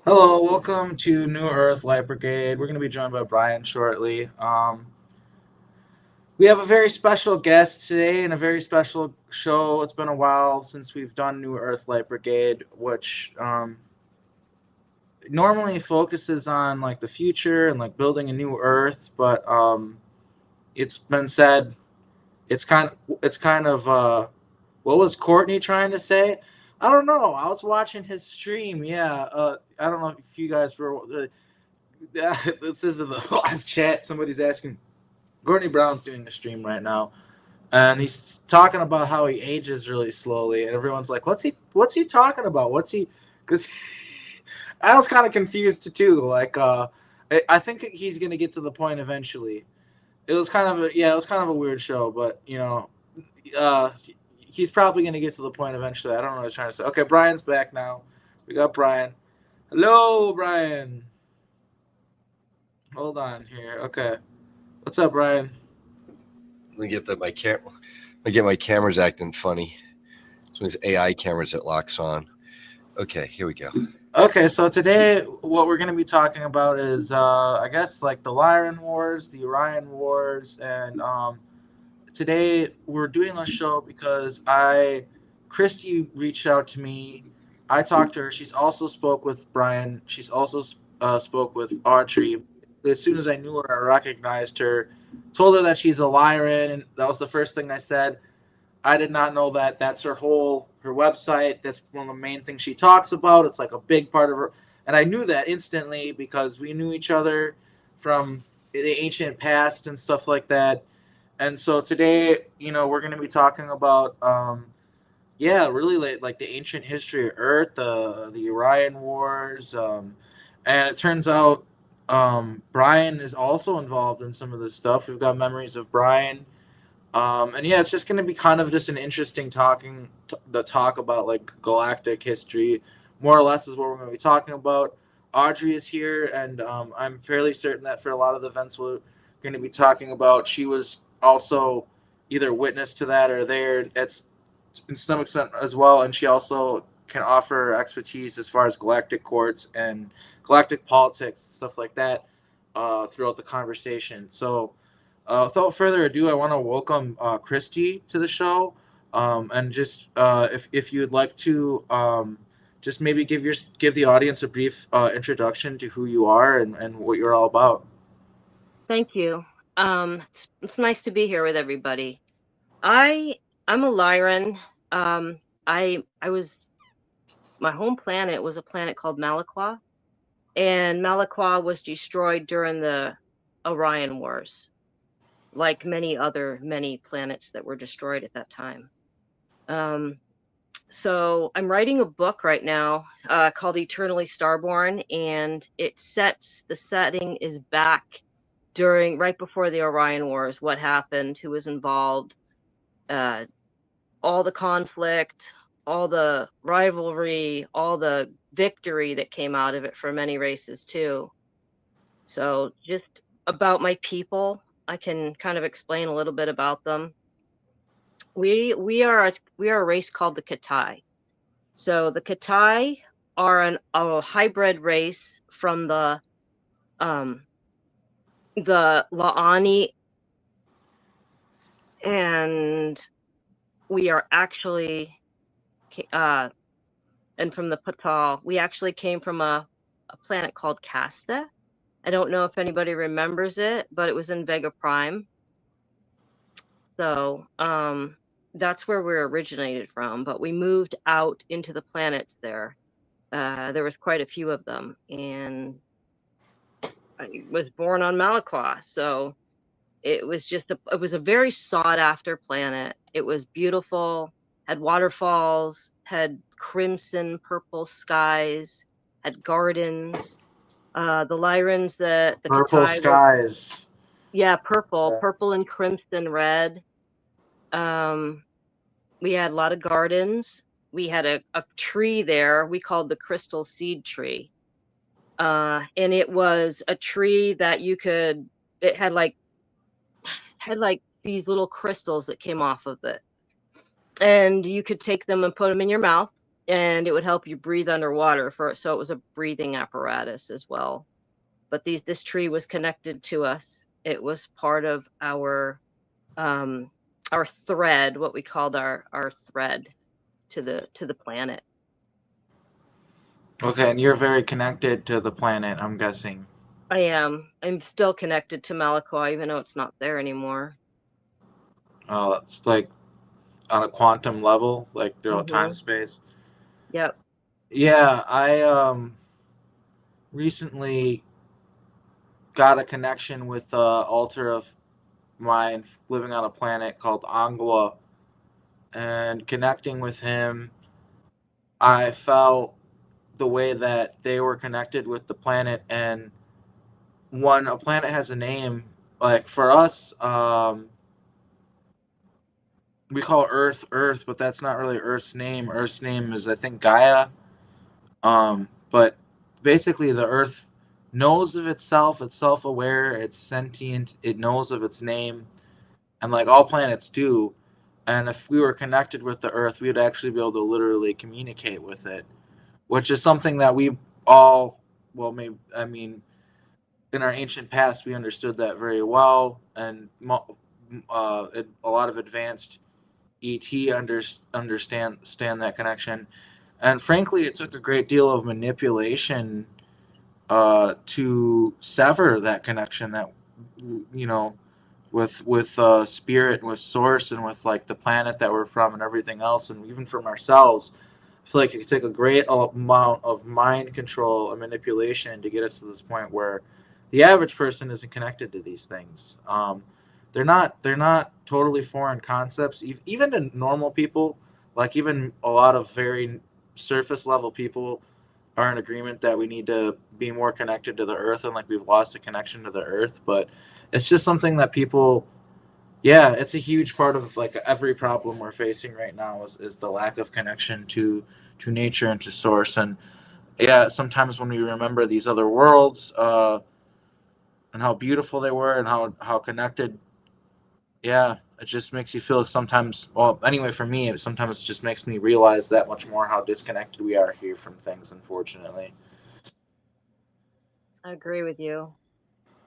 Hello, welcome to New Earth Light Brigade. We're going to be joined by Brian shortly. We have a very special guest today and a very special show. It's been a while since we've done New Earth Light Brigade, which normally focuses on like the future and like building a new Earth, but it's been said it's kind of what was Courtney trying to say? I don't know. I was watching his stream. Yeah, I don't know if you guys were. This is the live chat. Somebody's asking. Courtney Brown's doing a stream right now, and he's talking about how he ages really slowly, and everyone's like, What's he talking about? What's he?" Because I was kind of confused too. Like, I think he's gonna get to the point eventually. It was kind of a weird show, but uh, he's probably gonna get to the point eventually. I don't know what he's trying to say. Okay, Brian's back now. We got Brian. Hello, Brian. Hold on here. Okay. What's up, Brian? Let me get my cameras acting funny. So these AI cameras that locks on. Okay, here we go. Okay, so today what we're going to be talking about is, I guess, like the Lyran Wars, the Orion Wars, and today we're doing this show because Christy reached out to me. I talked to her. She's also spoke with Brian. She's also spoke with Audrey. As soon as I knew her, I recognized her. Told her that she's a Lyran, and that was the first thing I said. I did not know that that's her website. That's one of the main things she talks about. It's like a big part of her, and I knew that instantly because we knew each other from the ancient past and stuff like that. And so today, we're going to be talking about, yeah, really like the ancient history of Earth, the Orion Wars, and it turns out Brian is also involved in some of this stuff. We've got memories of Brian. And yeah, it's just going to be kind of just an interesting the talk about like galactic history, more or less is what we're going to be talking about. Audrey is here, and I'm fairly certain that for a lot of the events we're going to be talking about, she was also either witness to that or there at in some extent as well, and she also can offer expertise as far as galactic courts and galactic politics, stuff like that, throughout the conversation. So without further ado, I want to welcome Christy to the show, and just if you'd like to just maybe give the audience a brief introduction to who you are and what you're all about. Thank you. It's nice to be here with everybody. I'm a Lyran. I was my home planet was a planet called Mala Qua, and Mala Qua was destroyed during the Orion Wars, like many planets that were destroyed at that time. So I'm writing a book right now called Eternally Starborn, and the setting is back right before the Orion Wars. What happened, who was involved, all the conflict, all the rivalry, all the victory that came out of it for many races too. So just about my people, I can kind of explain a little bit about them. We are a race called the Katai. So the Katai are a hybrid race from the La'ani, and we are actually and from the Patal, we actually came from a planet called Casta. I don't know if anybody remembers it, but it was in Vega Prime. So that's where we originated from, but we moved out into the planets there. There was quite a few of them, and I was born on Mala Qua, so it was a very sought after planet. It was beautiful, had waterfalls, had crimson purple skies, had gardens. The Lyrans, the Purple Katai were, skies. yeah, purple and crimson red. We had a lot of gardens. We had a tree there we called the crystal seed tree. And it was a tree that it had like these little crystals that came off of it. And you could take them and put them in your mouth. and it would help you breathe underwater so it was a breathing apparatus as well. But this tree was connected to us. It was part of our thread, what we called our thread to the planet. Okay, and you're very connected to the planet, I'm guessing. I am. I'm still connected to Mala Qua, even though it's not there anymore. Oh, it's like on a quantum level, like throughout time Mm-hmm. space. Yep. Yeah, I recently got a connection with altar of mine living on a planet called Angwa, and connecting with him, I felt the way that they were connected with the planet. And when a planet has a name, like for us, we call Earth Earth, but that's not really Earth's name. Earth's name is, I think, Gaia. But basically, the Earth knows of itself. It's self-aware. It's sentient. It knows of its name, and like all planets do. And if we were connected with the Earth, we would actually be able to literally communicate with it, which is something that we all, well, maybe, I mean, in our ancient past, we understood that very well, and a lot of advanced ET understand that connection. And frankly, it took a great deal of manipulation to sever that connection. That, you know, with spirit, with source, and with like the planet that we're from, and everything else, and even from ourselves. I feel like it could take a great amount of mind control and manipulation to get us to this point where the average person isn't connected to these things. They're not totally foreign concepts, even to normal people. Like even a lot of very surface level people are in agreement that we need to be more connected to the earth, and like we've lost a connection to the earth. But it's just something that people, yeah, it's a huge part of like every problem we're facing right now is the lack of connection to nature and to source. And yeah, sometimes when we remember these other worlds, and how beautiful they were, and how connected, yeah, it just makes you feel sometimes, well, anyway, for me, it sometimes just makes me realize that much more how disconnected we are here from things, unfortunately. I agree with you.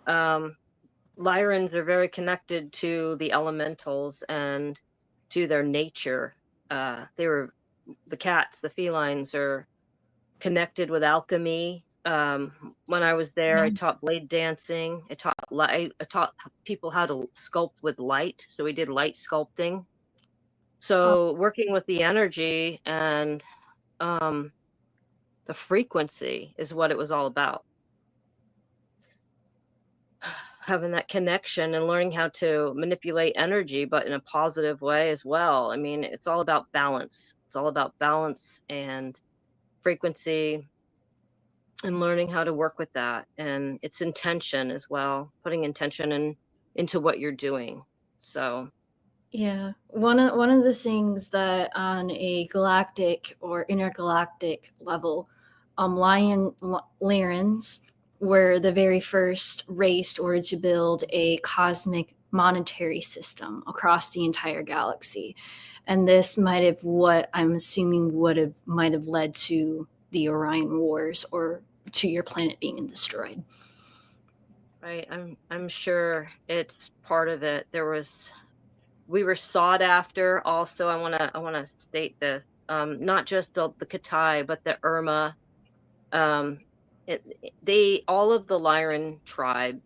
Lyrans are very connected to the elementals and to their nature. The cats, the felines, are connected with alchemy. When I was there, I taught blade dancing. I taught people how to sculpt with light. So we did light sculpting. So working with the energy and the frequency is what it was all about. Having that connection and learning how to manipulate energy, but in a positive way as well. I mean, it's all about balance. It's all about balance and frequency and learning how to work with that. And it's intention as well, putting intention into what you're doing. So yeah, one of the things that on a galactic or intergalactic level, Lyrans were the very first race order to build a cosmic monetary system across the entire galaxy, and this might have what I'm assuming might have led to the Orion Wars or to your planet being destroyed. right, I'm sure it's part of it. We were sought after. Also, I wanna state this. Not just the Katai, but the Irma. They all of the Lyran tribe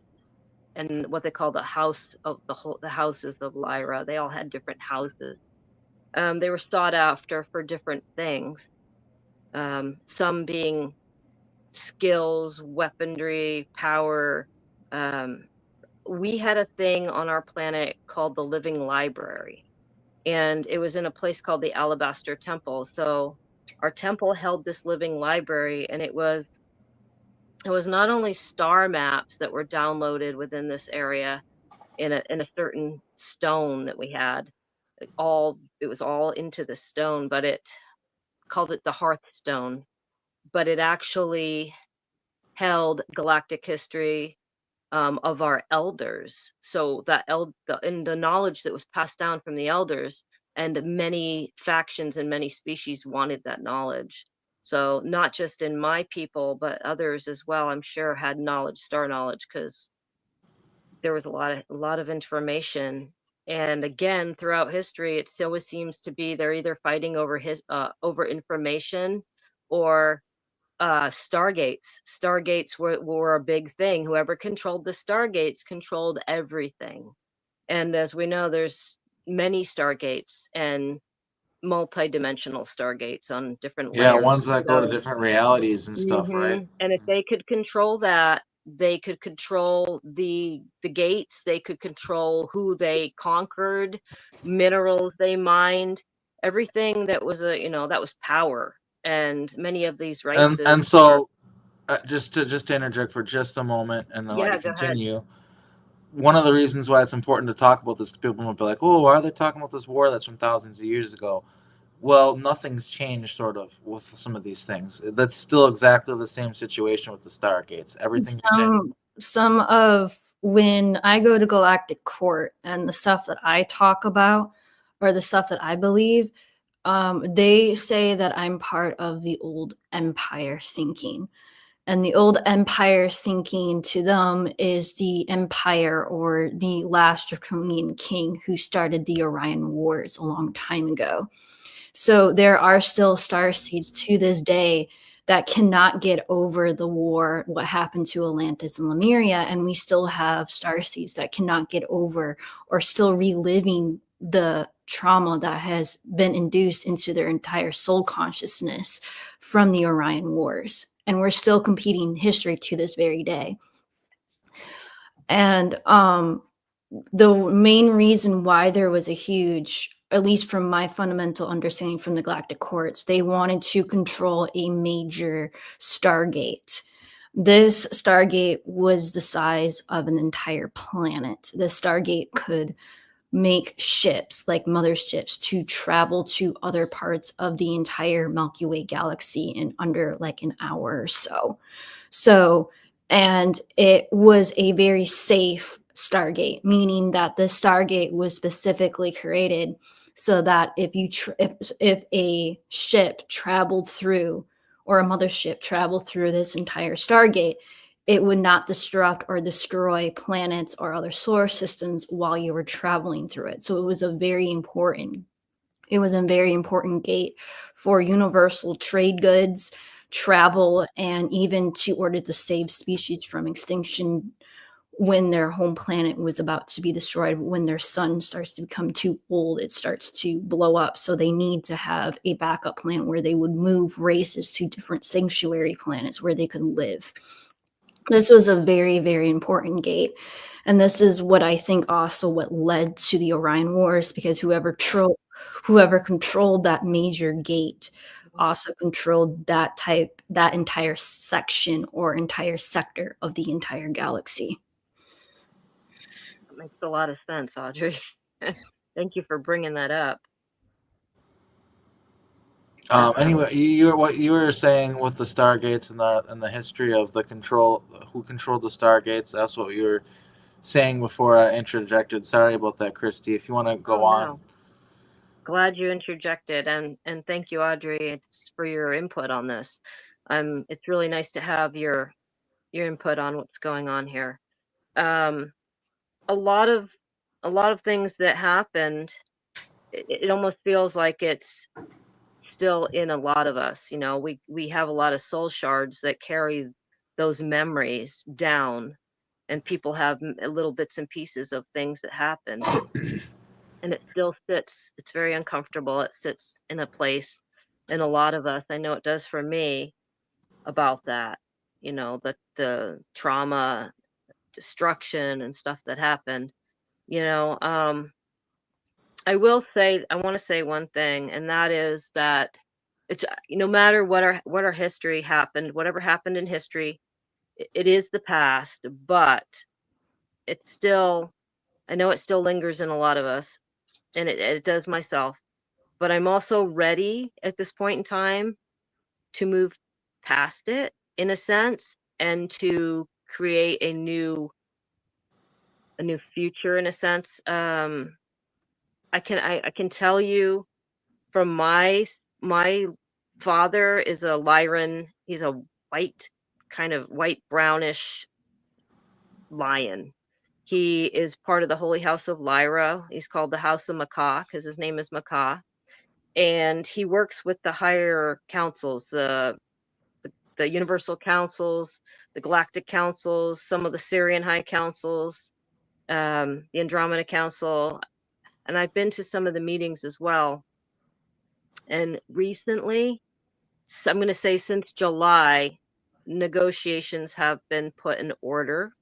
and what they call the house of the houses of Lyra. They all had different houses. They were sought after for different things. Some being skills, weaponry, power. Um, we had a thing on our planet called the Living Library, and it was in a place called the Alabaster Temple. So our temple held this living library, and it was not only star maps that were downloaded within this area in a certain stone that we had. It was all into the stone, but it called it the Hearthstone. But it actually held galactic history of our elders. So that in the knowledge that was passed down from the elders and many factions and many species wanted that knowledge. So not just in my people, but others as well, I'm sure had knowledge, star knowledge, because there was a lot of information. And again, throughout history, it always seems to be they're either fighting over information or stargates. Stargates were a big thing. Whoever controlled the stargates controlled everything. And as we know, there's many stargates and multi-dimensional stargates on different Yeah, ones layers. that go to different realities and stuff, right? And if they could control that, they could control the gates, they could control who they conquered, minerals they mined, everything that was that was power. And many of these And races so just to interject for just a moment and then let yeah, you go ahead. continue. One of the reasons why it's important to talk about this, people might be like, "Oh, why are they talking about this war that's from thousands of years ago?" Well, nothing's changed, sort of, with some of these things. That's still exactly the same situation with the Stargates. Everything. Some of when I go to Galactic Court and the stuff that I talk about, or the stuff that I believe, they say that I'm part of the old empire sinking. And the old empire sinking to them is the empire or the last Draconian king who started the Orion Wars a long time ago. So there are still starseeds to this day that cannot get over the war, what happened to Atlantis and Lemuria, and we still have starseeds that cannot get over or still reliving the trauma that has been induced into their entire soul consciousness from the Orion Wars. And we're still competing history to this very day. And the main reason why there was a huge, at least from my fundamental understanding from the Galactic Courts, they wanted to control a major Stargate. This Stargate was the size of an entire planet. The Stargate could make ships, like motherships, to travel to other parts of the entire Milky Way galaxy in under like an hour or so. And it was a very safe Stargate, meaning that the Stargate was specifically created so that if a ship traveled through, or a mothership traveled through this entire Stargate, it would not disrupt or destroy planets or other solar systems while you were traveling through it. So it was a very important gate for universal trade goods, travel, and even to order to save species from extinction when their home planet was about to be destroyed. When their sun starts to become too old, it starts to blow up. So they need to have a backup plan where they would move races to different sanctuary planets where they could live. This was a very, very important gate. And this is what I think also what led to the Orion Wars, because whoever controlled that major gate also controlled that entire section or entire sector of the entire galaxy. That makes a lot of sense, Audrey. Thank you for bringing that up. Anyway, what you were saying with the Stargates and the history of the control, who controlled the Stargates. That's what you were saying before I interjected. Sorry about that, Christy. If you want to go on. No. Glad you interjected, and thank you, Audrey, for your input on this. It's really nice to have your input on what's going on here. A lot of things that happened, it almost feels like it's still in a lot of us. We have a lot of soul shards that carry those memories down, and people have little bits and pieces of things that happened. And it still sits, it's very uncomfortable. It sits in a place in a lot of us. I know it does for me, about that, the trauma, destruction, and stuff that happened. I want to say one thing, and that is that it's no matter what our history happened, whatever happened in history, it is the past, but it's still, I know it still lingers in a lot of us, and it does myself. But I'm also ready at this point in time to move past it, in a sense, and to create a new future, in a sense. I can tell you from my father is a Lyran. He's a white, kind of white brownish lion. He is part of the Holy House of Lyra. He's called the House of MAA KAA because his name is MAA KAA. And he works with the higher councils, the Universal Councils, the Galactic Councils, some of the Syrian High Councils, the Andromeda Council. And I've been to some of the meetings as well. And recently, I'm going to say since July, negotiations have been put in order.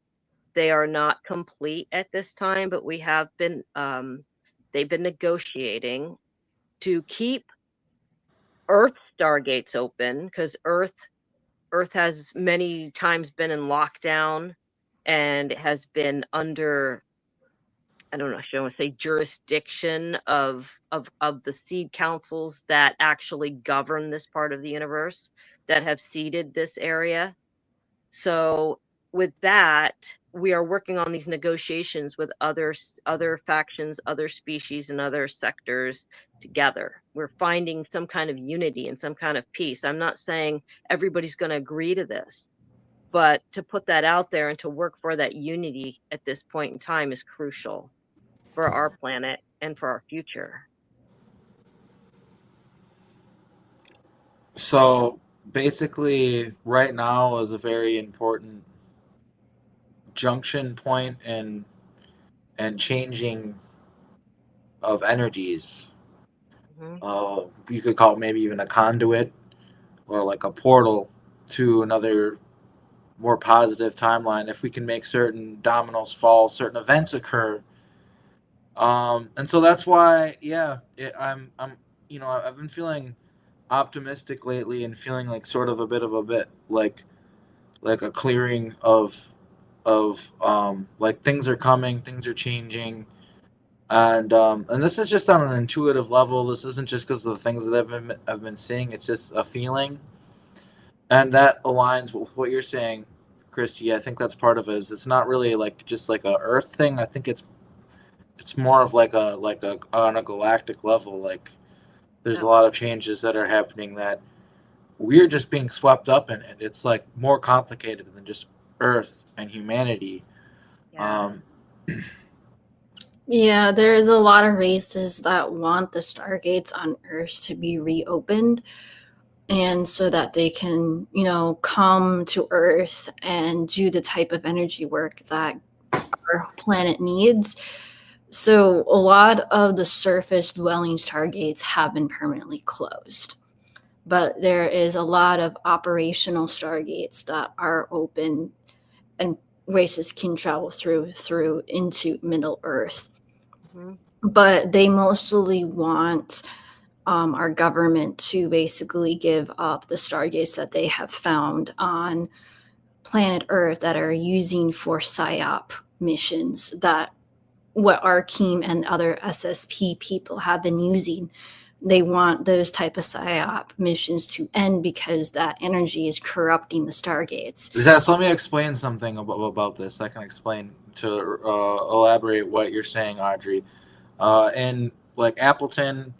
They are not complete at this time, but we have been, they've been negotiating to keep Earth stargates open, because Earth has many times been in lockdown and has been under, I don't know, should I want to say jurisdiction of the seed councils that actually govern this part of the universe, that have seeded this area. So with that, we are working on these negotiations with other factions, other species, and other sectors together. We're finding some kind of unity and some kind of peace. I'm not saying everybody's going to agree to this, but to put that out there and to work for that unity at this point in time is crucial for our planet and for our future. So basically, right now is a very important junction point and changing of energies. Mhm. You could call it maybe even a conduit or like a portal to another more positive timeline if we can make certain dominoes fall, certain events occur. And so that's why, yeah, I'm, I've been feeling optimistic lately and feeling like sort of a bit of a bit like a clearing of like things are coming, things are changing, and this is just on an intuitive level. This isn't just because of the things that I've been seeing. It's just a feeling, and that aligns with what you're saying, Christy. I think that's part of it. Is it's not really like just like a Earth thing. I think it's more of like a on a galactic level. Like there's a Yep. lot of changes that are happening that we're just being swept up in it. It's like more complicated than just Earth and humanity. Yeah. Yeah, there's a lot of races that want the stargates on Earth to be reopened, and so that they can, come to Earth and do the type of energy work that our planet needs. So a lot of the surface dwelling stargates have been permanently closed, but there is a lot of operational stargates that are open, and races can travel through into Middle Earth. Mm-hmm. But they mostly want our government to basically give up the stargates that they have found on planet Earth that are using for PSYOP missions, that what Arkheim and other SSP people have been using. They want those type of PSYOP missions to end because that energy is corrupting the stargates. So let me explain something about this. I can explain to elaborate what you're saying, Audrey. In like Appleton,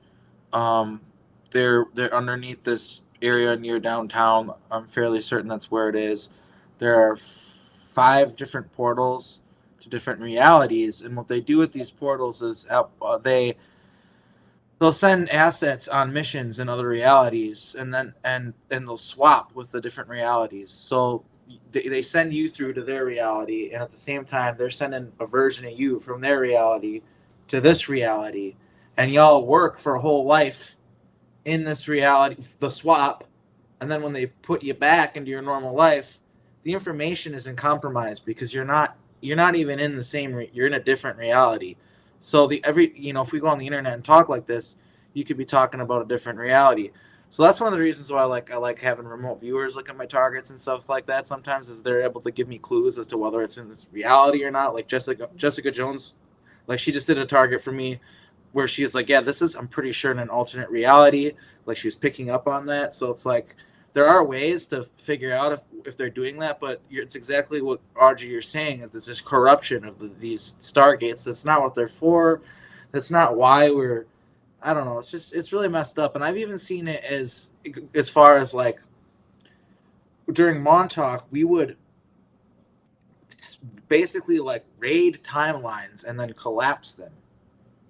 they're underneath this area near downtown. I'm fairly certain that's where it is. There are 5 different portals to different realities, and what they do with these portals is they'll send assets on missions in other realities, and then and they'll swap with the different realities. So they send you through to their reality, and at the same time they're sending a version of you from their reality to this reality, and y'all work for a whole life in this reality, the swap, and then when they put you back into your normal life, the information isn't compromised because you're not even in the same you're in a different reality. So if we go on the internet and talk like this, you could be talking about a different reality. So that's one of the reasons why I like having remote viewers look at my targets and stuff like that. Sometimes is they're able to give me clues as to whether it's in this reality or not. Like Jessica Jones, like she just did a target for me where she's like, yeah, this is, I'm pretty sure, in an alternate reality. Like she was picking up on that. So it's like there are ways to figure out if they're doing that, but it's exactly what Audrey you're saying is this is corruption of these stargates. That's not what they're for. That's not why we're. I don't know. It's really messed up, and I've even seen it as far as like during Montauk, we would basically like raid timelines and then collapse them.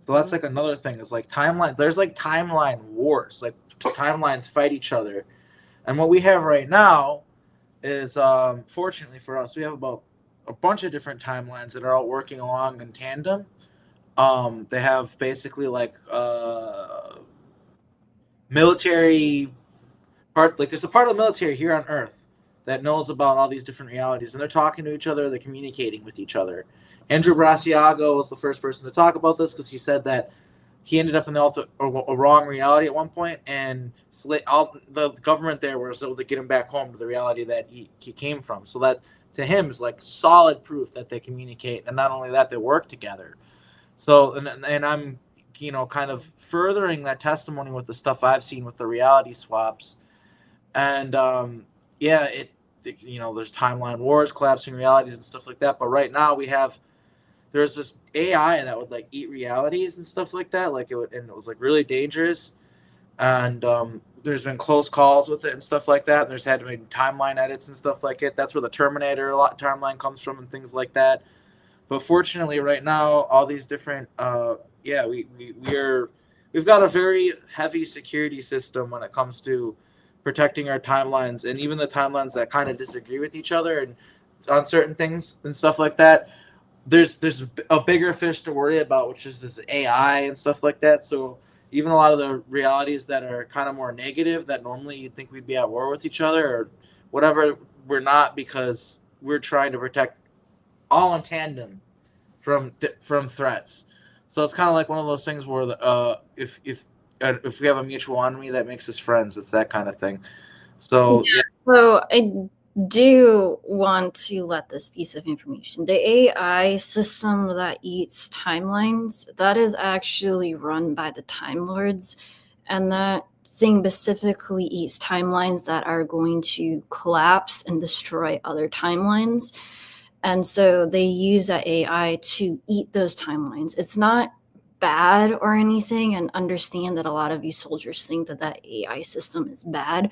So that's like another thing is like timeline. There's like timeline wars, like timelines fight each other, and what we have right now is fortunately for us, we have about a bunch of different timelines that are all working along in tandem. They have basically like military part, like there's a part of the military here on Earth that knows about all these different realities, and they're talking to each other, they're communicating with each other. Andrew Brasiago was the first person to talk about this because he said that he ended up in a wrong reality at one point, and the government there was able to get him back home to the reality that he came from. So that to him is like solid proof that they communicate, and not only that, they work together. So and I'm kind of furthering that testimony with the stuff I've seen with the reality swaps, and there's timeline wars, collapsing realities, and stuff like that. But right now there's this AI that would like eat realities and stuff like that. Like it was like really dangerous. And there's been close calls with it and stuff like that. And there's had to be timeline edits and stuff like it. That's where the Terminator timeline comes from and things like that. But fortunately, right now, all these different, we've got a very heavy security system when it comes to protecting our timelines, and even the timelines that kind of disagree with each other and on certain things and stuff like that. There's a bigger fish to worry about, which is this AI and stuff like that. So even a lot of the realities that are kind of more negative, that normally you'd think we'd be at war with each other or whatever, we're not, because we're trying to protect all in tandem from threats. So it's kind of like one of those things where if we have a mutual enemy that makes us friends, it's that kind of thing. So yeah. So I do want to let this piece of information. The AI system that eats timelines, that is actually run by the Time Lords, and that thing specifically eats timelines that are going to collapse and destroy other timelines. And so they use that AI to eat those timelines. It's not bad or anything, and understand that a lot of you soldiers think that AI system is bad,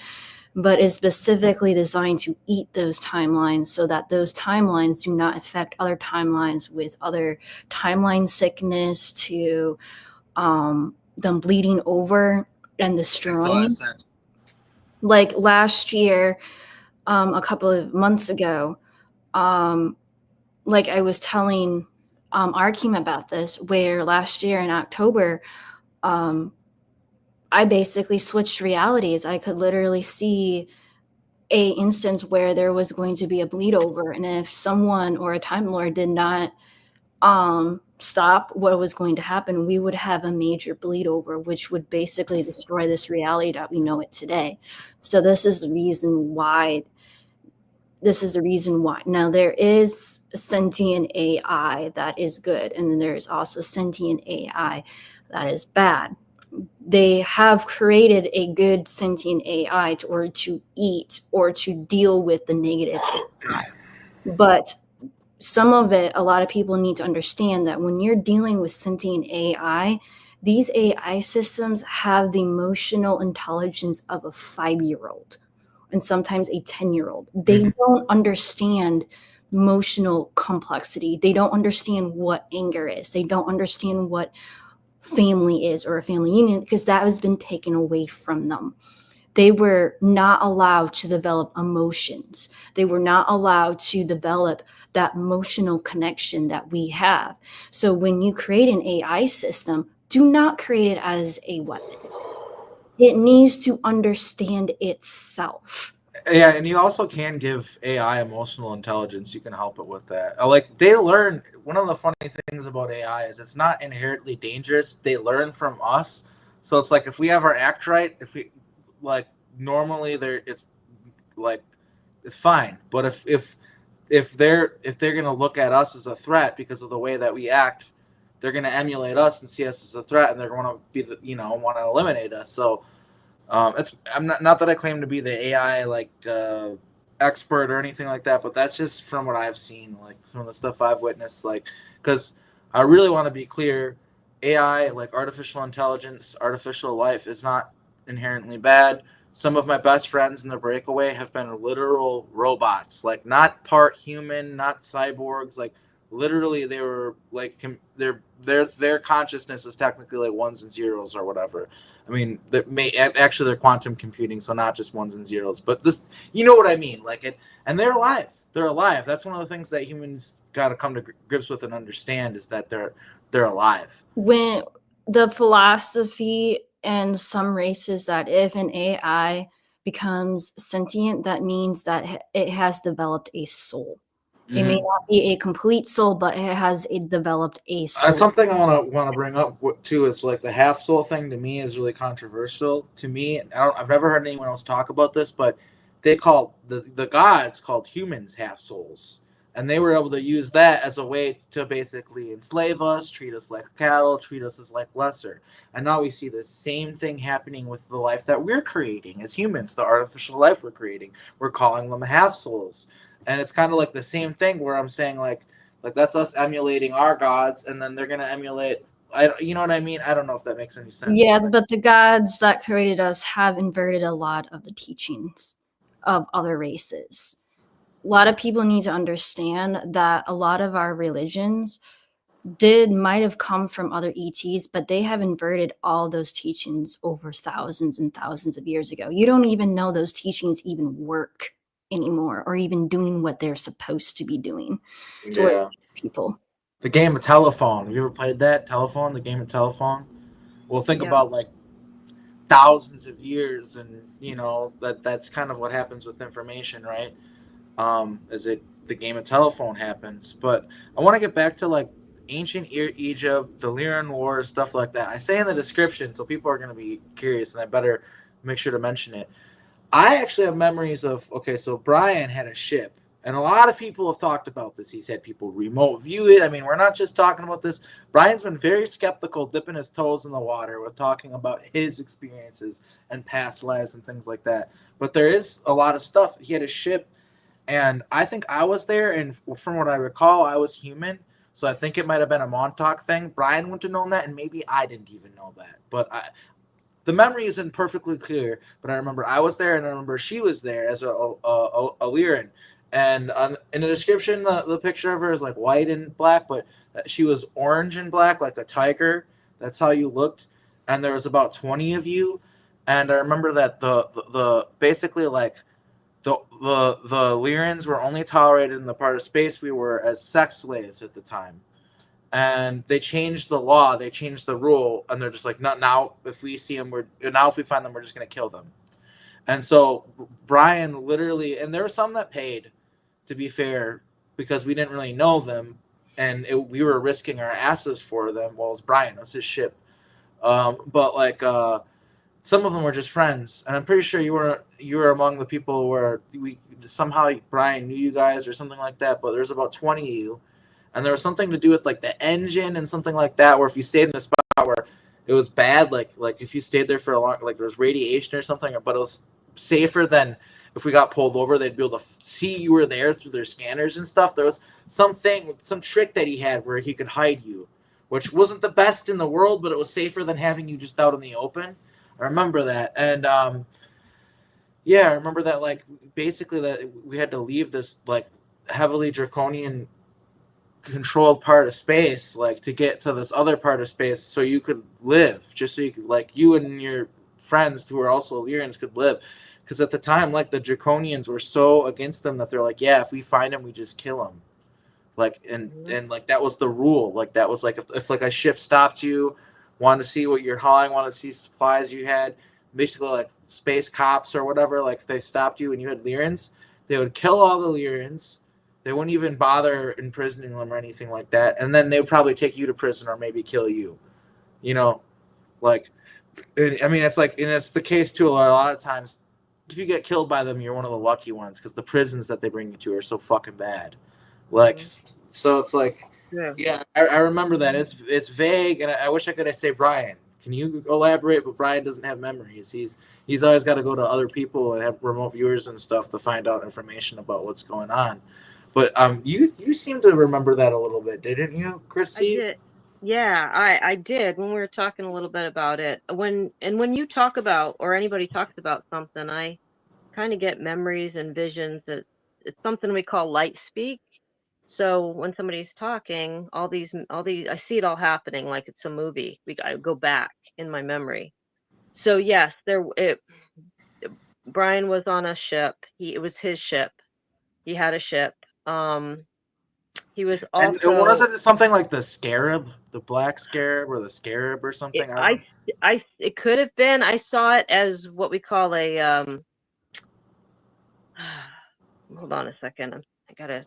but is specifically designed to eat those timelines so that those timelines do not affect other timelines with other timeline sickness to them bleeding over and destroying. Like last year, a couple of months ago, like I was telling Arkheim about this, where last year in October, I basically switched realities. I could literally see a instance where there was going to be a bleed over, and if someone or a Time Lord did not stop what was going to happen, we would have a major bleed over, which would basically destroy this reality that we know it today. So this is the reason why. Now, there is sentient AI that is good, and then there is also sentient AI that is bad. They have created a good sentient AI to eat or to deal with the negative AI. But some of it, a lot of people need to understand that when you're dealing with sentient AI, these AI systems have the emotional intelligence of a 5-year-old and sometimes a 10-year-old. They don't understand emotional complexity. They don't understand what anger is. They don't understand what family is or a family union, because that has been taken away from them. They were not allowed to develop emotions. They were not allowed to develop that emotional connection that we have. So when you create an AI system, do not create it as a weapon. It needs to understand itself. Yeah, and you also can give AI emotional intelligence. You can help it with that. Like they learn. One of the funny things about AI is it's not inherently dangerous. They learn from us. So it's like if we have our act right, if we like normally it's like it's fine. But if they're gonna look at us as a threat because of the way that we act, they're gonna emulate us and see us as a threat, and they're gonna be want to eliminate us. So. I'm not that I claim to be the AI expert or anything like that, but that's just from what I've seen, like some of the stuff I've witnessed. Like, because I really want to be clear, AI, like artificial intelligence, artificial life, is not inherently bad. Some of my best friends in the breakaway have been literal robots, like not part human, not cyborgs, like literally they were like their consciousness is technically like ones and zeros or whatever. I mean, actually they're quantum computing, so not just ones and zeros, but this, you know what I mean? Like it, and they're alive. They're alive. That's one of the things that humans got to come to grips with and understand, is that they're alive. When the philosophy in some races that if an AI becomes sentient, that means that it has developed a soul. It may not be a complete soul, but it has developed a soul. Something I want to bring up too is like the half soul thing. To me, is really controversial. To me, I've never heard anyone else talk about this, but they call the gods called humans half souls, and they were able to use that as a way to basically enslave us, treat us like cattle, treat us as like lesser. And now we see the same thing happening with the life that we're creating as humans, the artificial life we're creating. We're calling them half souls. And it's kind of like the same thing where I'm saying like that's us emulating our gods, and then they're gonna emulate. You know what I mean? I don't know if that makes any sense. Yeah, but the gods that created us have inverted a lot of the teachings of other races. A lot of people need to understand that a lot of our religions might have come from other ETs, but they have inverted all those teachings over thousands and thousands of years ago. You don't even know those teachings even work anymore, or even doing what they're supposed to be doing towards people. The game of telephone. Have you ever played that? Telephone, the game of telephone? Well, think about like thousands of years, and you know that's kind of what happens with information, right? The game of telephone happens. But I want to get back to like ancient Egypt, the Lyran Wars, stuff like that. I say in the description, so people are going to be curious, and I better make sure to mention it. I actually have memories of, okay, so Brian had a ship, and a lot of people have talked about this. He's had people remote view it. I mean, we're not just talking about this. Brian's been very skeptical, dipping his toes in the water with talking about his experiences and past lives and things like that. But there is a lot of stuff. He had a ship, and I think I was there, and from what I recall, I was human. So I think it might have been a Montauk thing. Brian wouldn't have known that, and maybe I didn't even know that. But the memory isn't perfectly clear, but I remember I was there, and I remember she was there as a Lyran. And in the description, the picture of her is like white and black, but she was orange and black, like a tiger. That's how you looked. And there was about 20 of you. And I remember that the basically like the Lyrans were only tolerated in the part of space we were as sex slaves at the time. And they changed the law, they changed the rule, and they're just like, not now. If we see them, if we find them, we're just gonna kill them. And so Brian literally, and there were some that paid, to be fair, because we didn't really know them, and we were risking our asses for them. Well, it was Brian, it was his ship. But like some of them were just friends, and I'm pretty sure you were among the people where somehow Brian knew you guys or something like that. But there's about 20 of you. And there was something to do with like the engine and something like that, where if you stayed in a spot where it was bad, like if you stayed there for a long, like there was radiation or something, but it was safer than if we got pulled over, they'd be able to see you were there through their scanners and stuff. There was some trick that he had where he could hide you, which wasn't the best in the world, but it was safer than having you just out in the open. I remember that. And yeah, I remember that, like basically that we had to leave this like heavily draconian controlled part of space, like to get to this other part of space so you could live, just so you could, like, you and your friends who were also Lyrans could live. Because at the time, like, the Draconians were so against them that they're like, yeah, if we find him, we just kill him. Like, and like that was the rule. Like that was like if like a ship stopped you, wanted to see what you're hauling, wanted to see supplies you had, basically like space cops or whatever, like if they stopped you and you had Lyrans, they would kill all the Lyrans. They wouldn't even bother imprisoning them or anything like that. And then they would probably take you to prison or maybe kill you. You know, like, I mean, it's like, and it's the case too. A lot of times, if you get killed by them, you're one of the lucky ones because the prisons that they bring you to are so fucking bad. Like, so it's like, yeah, I remember that. It's vague, and I wish I could say, Brian, can you elaborate? But Brian doesn't have memories. He's always got to go to other people and have remote viewers and stuff to find out information about what's going on. But you seem to remember that a little bit, didn't you, Christy? I did. Yeah, I did when we were talking a little bit about it. When you talk about, or anybody talks about something, I kind of get memories and visions. That it's something we call light speak. So when somebody's talking, all these, I see it all happening like it's a movie. I go back in my memory. So yes, Brian was on a ship. It was his ship. He had a ship. He was And was also, it something like the scarab, the black scarab, or the scarab, or something? it could have been. I saw it as what we call a hold on a second. I gotta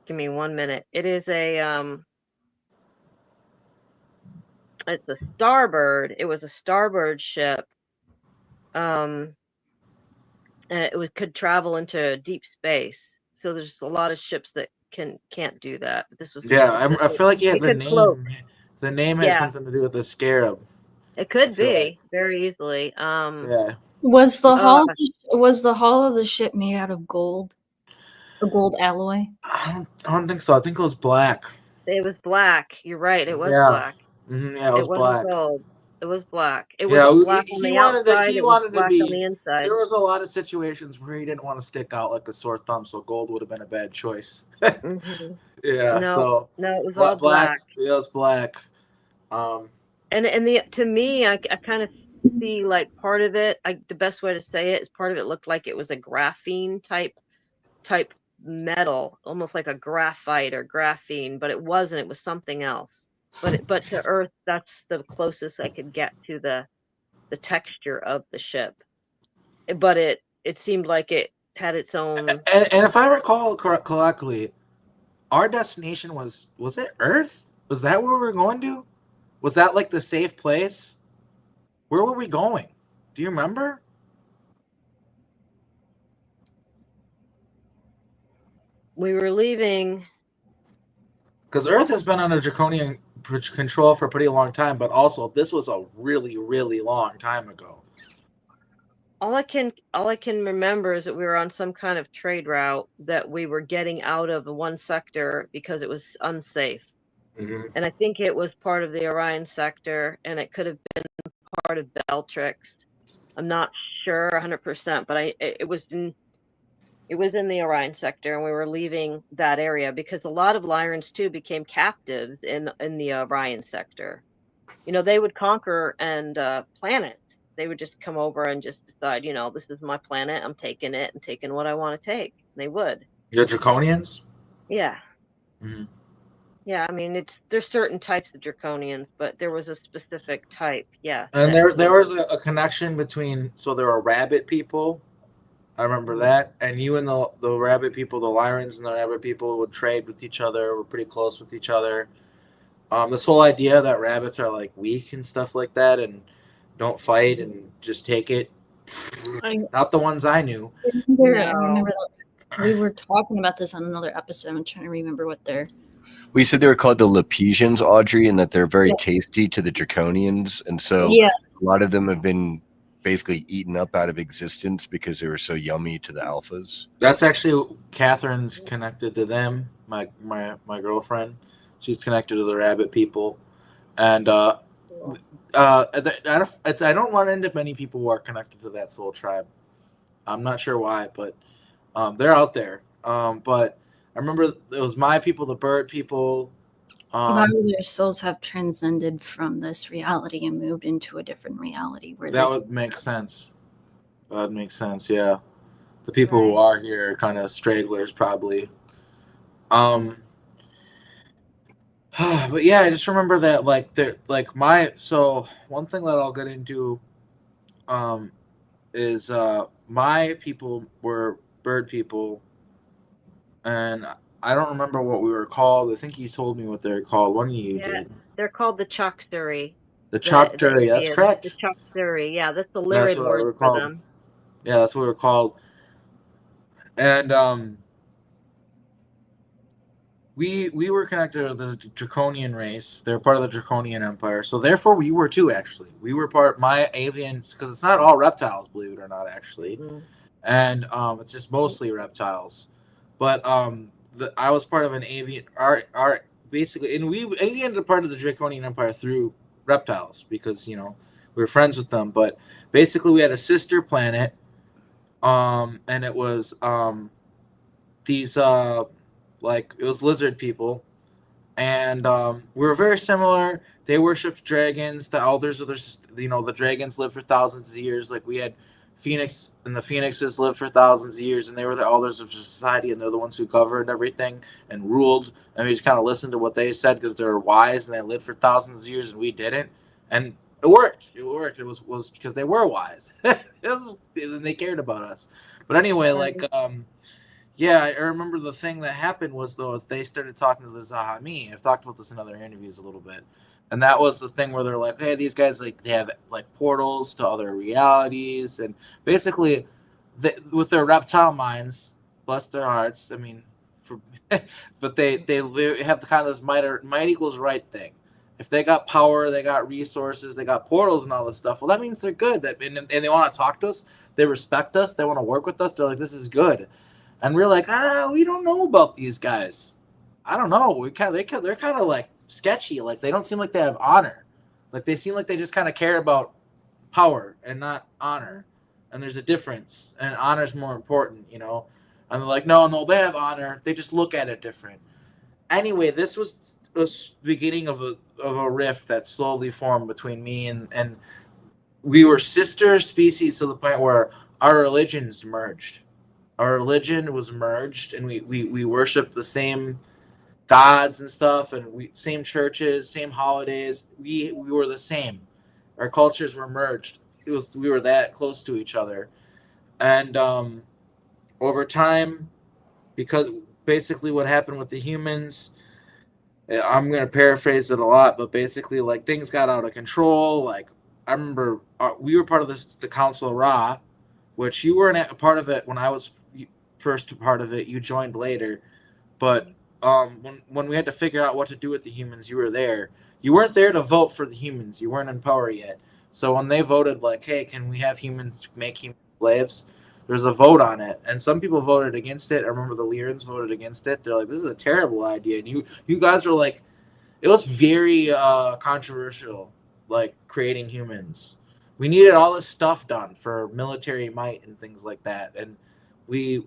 give me 1 minute. It is it's a starboard. It was a starboard ship. And could travel into deep space. So there's a lot of ships that can't do that. But this was a Yeah, I specific. feel like It could float. The name had Yeah, something to do with the scarab. it I could feel like, be very easily. yeah. Was the hull of the ship made out of gold? A gold alloy? I don't think so. I think it was black. It was black. You're right. It was Yeah. black. Yeah, it was It wasn't black. gold. It was black. It Yeah, wasn't black on he the wanted to. outside. He It was wanted to black on be. the inside. There was a lot of situations where he didn't want to stick out like a sore thumb, so gold would have been a bad choice. Mm-hmm. Yeah. No, it was all black. Yeah, it was black. And to me, I kind of see like part of it. The best way to say it is part of it looked like it was a graphene type metal, almost like a graphite or graphene, but it wasn't. It was something else. But to Earth, that's the closest I could get to the texture of the ship. But it seemed like it had its own. And if I recall correctly, our destination was it Earth? Was that where we were going to? Was that like the safe place? Where were we going? Do you remember? We were leaving. Because Earth has been under Draconian control for a pretty long time, but also this was a really, really long time ago. All I can remember is that we were on some kind of trade route that we were getting out of one sector because it was unsafe. Mm-hmm. And I think it was part of the Orion sector, and it could have been part of Beltrix. I'm not sure 100%, but it was in the Orion sector, and we were leaving that area because a lot of Lyrans too became captives in the Orion sector. You know, they would conquer planets. They would just come over and just decide, this is my planet. I'm taking it and taking what I want to take. They would. The Draconians? Yeah. Mm-hmm. Yeah, I mean, there's certain types of Draconians, but there was a specific type, yeah. And there was a connection between, so there were rabbit people. I remember that. And you and the rabbit people, the Lyrans and the rabbit people would trade with each other, were pretty close with each other. This whole idea that rabbits are like weak and stuff like that and don't fight and just take it. Not the ones I knew. I remember that we were talking about this on another episode. I'm trying to remember what they're. We said they were called the Lepesians, Audrey, and that they're very tasty to the Draconians. And so a lot of them have been basically eaten up out of existence because they were so yummy to the alphas. That's actually Catherine's connected to them, my girlfriend. She's connected to the rabbit people. And I don't run into many people who are connected to that soul tribe. I'm not sure why, but they're out there. But I remember it was my people, the bird people. A lot of their souls have transcended from this reality and moved into a different reality. That would make sense. That would make sense, yeah. The people who are here are kind of stragglers, probably. But yeah, I just remember that so one thing that I'll get into is my people were bird people, and I don't remember what we were called. I think you told me what they're called. One of you did. They're called the Choksturi. The Choksturi, that's correct. The Choksturi, yeah, that's the Lyran word for them. Yeah, that's what we were called. And we were connected to the Draconian race. They're part of the Draconian Empire, so therefore we were too. Actually, we were my aliens, because it's not all reptiles, believe it or not, actually, and it's just mostly reptiles. But I was part of an avian. basically, and we ended up part of the Draconian Empire through reptiles because we were friends with them. But basically, we had a sister planet, and it was these like it was lizard people, and we were very similar. They worshipped dragons. The elders of the dragons lived for thousands of years. Like we had Phoenix, and the Phoenixes lived for thousands of years, and they were the elders of society, and they're the ones who governed everything and ruled. And we just kind of listened to what they said because they were wise and they lived for thousands of years, and we didn't. And it worked. It worked. It was because they were wise. And they cared about us. But anyway, like yeah, I remember the thing that happened was though is they started talking to the Zahami. I've talked about this in other interviews a little bit, and that was the thing where they're like, "Hey, these guys like they have like portals to other realities," and basically, with their reptile minds, bless their hearts. I mean, but they have the kind of this might equals right thing. If they got power, they got resources, they got portals and all this stuff. Well, that means they're good. And they want to talk to us. They respect us. They want to work with us. They're like, this is good. And we're like, we don't know about these guys. I don't know. They're kind of like sketchy. Like they don't seem like they have honor. Like they seem like they just kind of care about power and not honor. And there's a difference. And honor is more important, And they're like, no, they have honor. They just look at it different. Anyway, this was the beginning of a rift that slowly formed between me and we were sister species to the point where our religions merged. Our religion was merged, and we worshiped the same gods and stuff, and same churches, same holidays. We were the same. Our cultures were merged. We were that close to each other, and over time, because basically what happened with the humans, I'm gonna paraphrase it a lot, but basically like things got out of control. Like I remember we were part of the Council of Ra, which you weren't a part of it when I was first part of it. You joined later, but when we had to figure out what to do with the humans, you were there. You weren't there to vote for the humans. You weren't in power yet. So when they voted, like, hey, can we have humans make human slaves? There's a vote on it, and some people voted against it. I remember the Lyrans voted against it. They're like, this is a terrible idea. And you guys were like, it was very controversial, like creating humans. We needed all this stuff done for military might and things like that, and we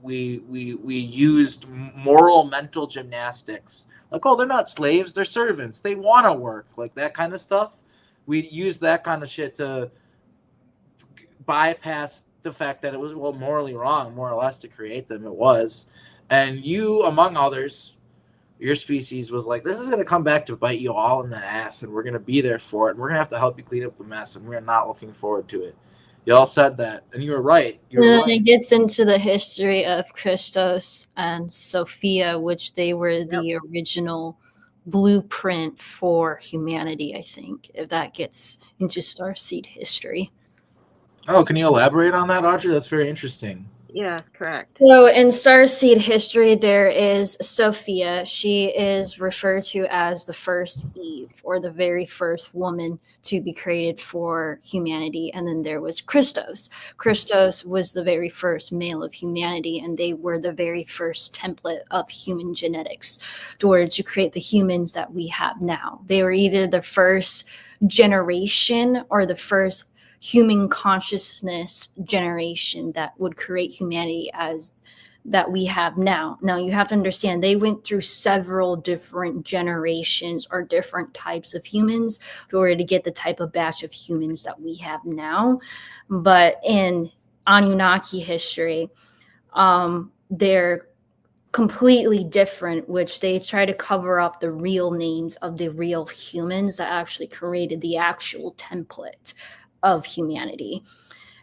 used moral mental gymnastics. Like, oh, they're not slaves, they're servants. They want to work, like that kind of stuff. We used that kind of shit to bypass the fact that it was morally wrong, more or less, to create them. It was, and you, among others, your species was like, this is going to come back to bite you all in the ass, and we're going to be there for it, and we're going to have to help you clean up the mess, and we're not looking forward to it. You all said that, and you were right. It gets into the history of Christos and Sophia, which they were the original blueprint for humanity, I think, if that gets into starseed history. Oh, can you elaborate on that, Audrey? That's very interesting. Yeah, correct. So in starseed history, there is Sophia. She is referred to as the first Eve, or the very first woman to be created for humanity. And then there was Christos. Christos was the very first male of humanity, and they were the very first template of human genetics in order to create the humans that we have now. They were either the first generation or the first human consciousness generation that would create humanity as that we have now. Now you have to understand they went through several different generations or different types of humans in order to get the type of batch of humans that we have now. But in Anunnaki history, they're completely different, which they try to cover up the real names of the real humans that actually created the actual template of humanity.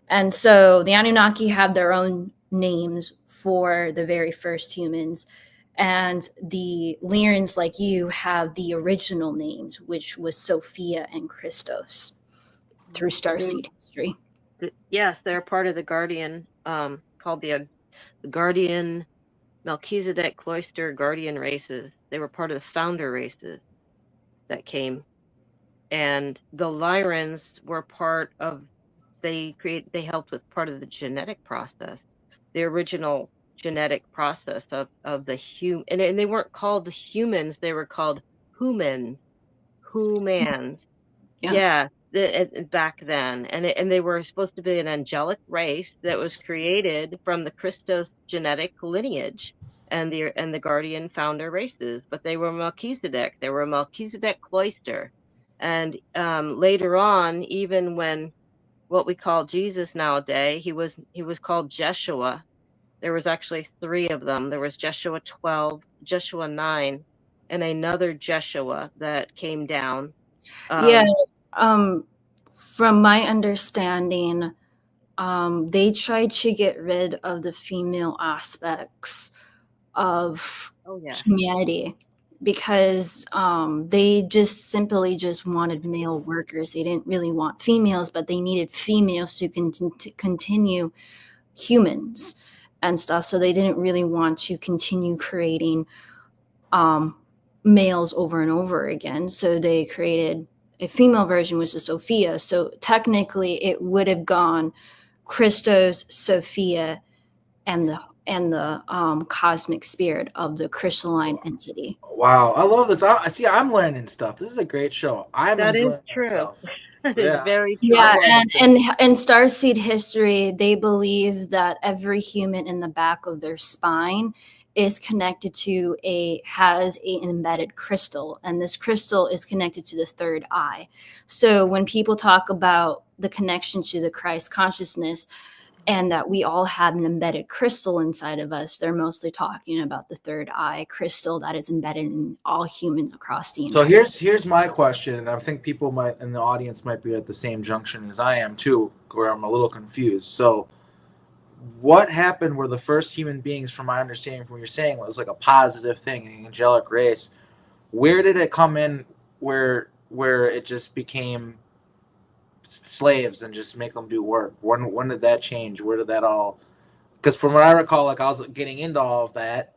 And so the Anunnaki have their own names for the very first humans, and the Lyrans, like you, have the original names, which was Sophia and Christos through starseed history. Yes, they're part of the Guardian, called the Guardian Melchizedek Cloister Guardian races. They were part of the founder races that came. And the Lyrans were part of, they helped with part of the genetic process, the original genetic process of the human, and they weren't called the humans, they were called humans. Yeah. Back then, and they were supposed to be an angelic race that was created from the Christos genetic lineage and the guardian founder races, but they were Melchizedek. They were a Melchizedek cloister, and later on, even when what we call Jesus nowadays, he was called Jeshua. There was actually 3 of them. There was Jeshua 12, Jeshua 9, and another Jeshua that came down. Yeah. From my understanding, they tried to get rid of the female aspects of humanity because they just simply just wanted male workers. They didn't really want females, but they needed females to continue humans and stuff. So they didn't really want to continue creating males over and over again. So they created a female version, which is Sophia. So technically it would have gone Christos, Sophia, and the cosmic spirit of the crystalline entity. Wow, I love this. I'm learning stuff. This is a great show. That is true. That is very true. Yeah, and in starseed history, they believe that every human in the back of their spine is connected to has an embedded crystal, and this crystal is connected to the third eye. So when people talk about the connection to the Christ consciousness and that we all have an embedded crystal inside of us, they're mostly talking about the third eye crystal that is embedded in all humans across the entire. So here's my question, and I think people might in the audience might be at the same junction as I am too, where I'm a little confused. So what happened were the first human beings, from my understanding from what you're saying, was like a positive thing, an angelic race. Where did it come in where it just became slaves and just make them do work? When did that change? Where did that all? Because from what I recall, like I was getting into all of that,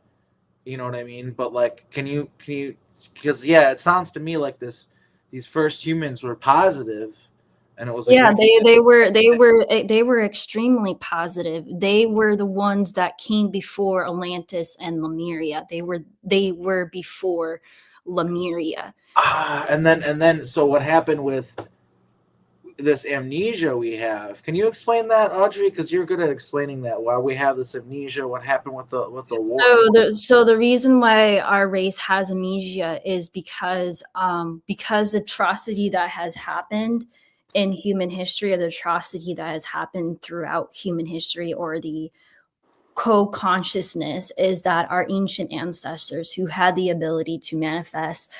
you know what I mean? But like, can you? Because it sounds to me like these first humans were positive, and it was they were extremely positive. They were the ones that came before Atlantis and Lemuria. They were before Lemuria. And then so what happened with this amnesia we have? Can you explain that, Audrey? Because you're good at explaining that. Why we have this amnesia? What happened with the war? So the reason why our race has amnesia is because the atrocity that has happened in human history, or the atrocity that has happened throughout human history, or the co-consciousness, is that our ancient ancestors who had the ability to manifest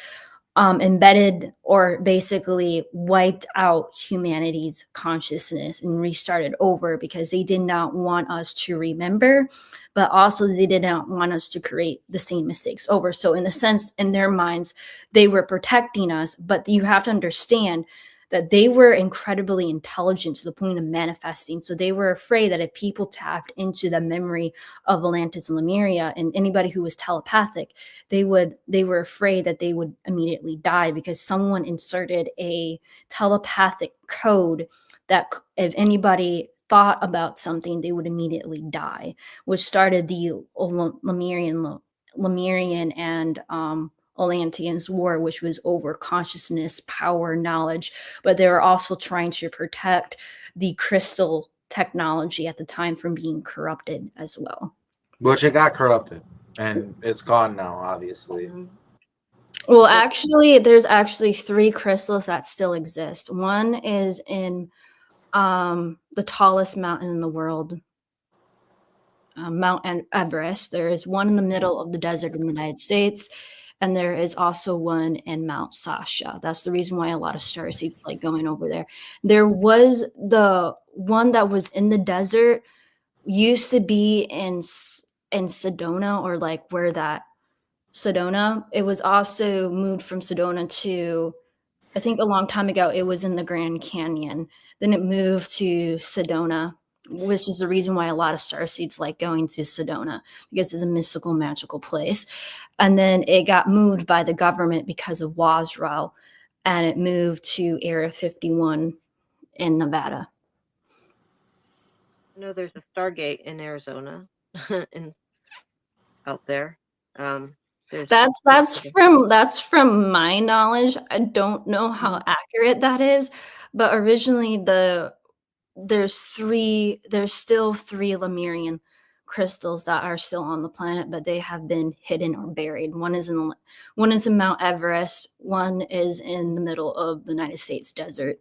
embedded or basically wiped out humanity's consciousness and restarted over, because they did not want us to remember, but also they did not want us to create the same mistakes over. So in a sense, in their minds, they were protecting us, but you have to understand that they were incredibly intelligent to the point of manifesting. So they were afraid that if people tapped into the memory of Atlantis and Lemuria, and anybody who was telepathic, they were afraid that they would immediately die, because someone inserted a telepathic code that if anybody thought about something, they would immediately die, which started the Lemurian and Atlanteans war, which was over consciousness, power, knowledge, but they were also trying to protect the crystal technology at the time from being corrupted as well. Which it got corrupted, and it's gone now, obviously. Well, actually, there's actually 3 crystals that still exist. One is in the tallest mountain in the world, Mount Everest. There is one in the middle of the desert in the United States, and there is also one in Mount Sasha. That's the reason why a lot of starseeds like going over there. There was the one that was in the desert, used to be in Sedona, or like where that Sedona. It was also moved from Sedona to, I think a long time ago, it was in the Grand Canyon. Then it moved to Sedona, which is the reason why a lot of starseeds like going to Sedona, because it's a mystical, magical place. And then it got moved by the government because of Wasrel, and it moved to Area 51 in Nevada. I know there's a Stargate in Arizona, out there. That's from my knowledge. I don't know how accurate that is, but originally there's still three Lemurian crystals that are still on the planet, but they have been hidden or buried. One is in Mount Everest, one is in the middle of the United States desert,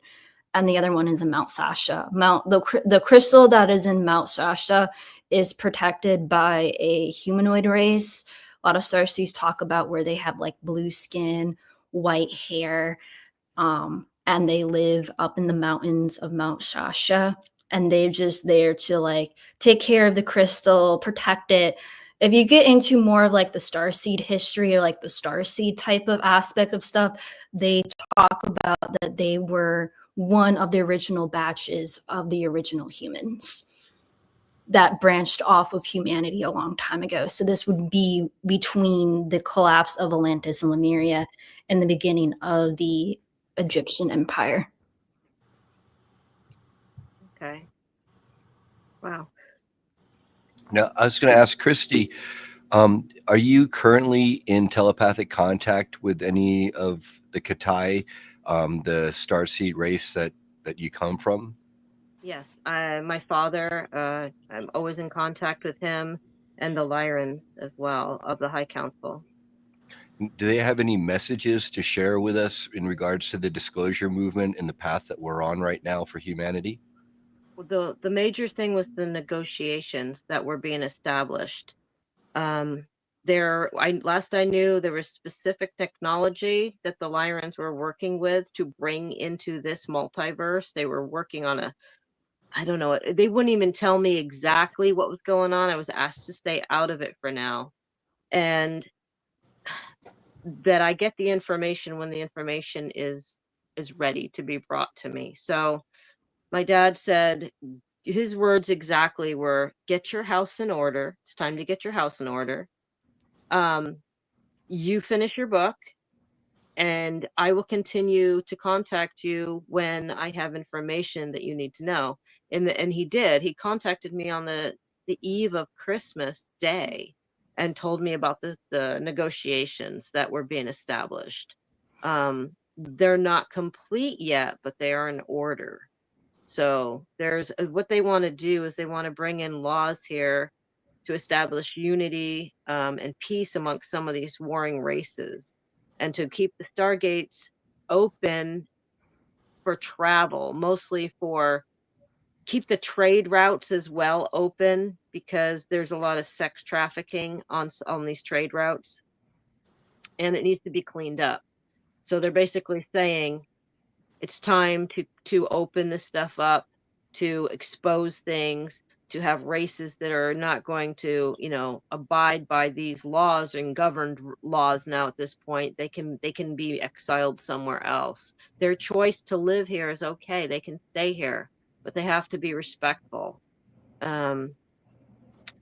and the other one is in Mount Sasha. The crystal that is in Mount Sasha is protected by a humanoid race. A lot of starseeds talk about where they have like blue skin, white hair, and they live up in the mountains of Mount Sasha, and they're just there to like take care of the crystal, protect it. If you get into more of like the starseed history or like the starseed type of aspect of stuff, they talk about that they were one of the original batches of the original humans that branched off of humanity a long time ago. So this would be between the collapse of Atlantis and Lemuria and the beginning of the Egyptian Empire. Okay. Wow. Now, I was going to ask Christy, are you currently in telepathic contact with any of the Katai, the starseed race that you come from? Yes, my father, I'm always in contact with him, and the Lyran as well of the High Council. Do they have any messages to share with us in regards to the disclosure movement and the path that we're on right now for humanity? Well, the major thing was the negotiations that were being established. Last I knew, there was specific technology that the Lyrans were working with to bring into this multiverse. They were working on I don't know, they wouldn't even tell me exactly what was going on. I was asked to stay out of it for now. And that I get the information when the information is ready to be brought to me. So my dad said, his words exactly were, get your house in order. It's time to get your house in order. You finish your book, and I will continue to contact you when I have information that you need to know. And he did. He contacted me on the eve of Christmas Day and told me about the negotiations that were being established. They're not complete yet, but they are in order. So there's what they want to do is they want to bring in laws here to establish unity and peace amongst some of these warring races, and to keep the stargates open for travel, mostly for keep the trade routes as well open, because there's a lot of sex trafficking on these trade routes, and it needs to be cleaned up. So they're basically saying it's time to open this stuff up, to expose things, to have races that are not going to, abide by these laws and governed laws. Now at this point, they can be exiled somewhere else. Their choice to live here is okay. They can stay here, but they have to be respectful. So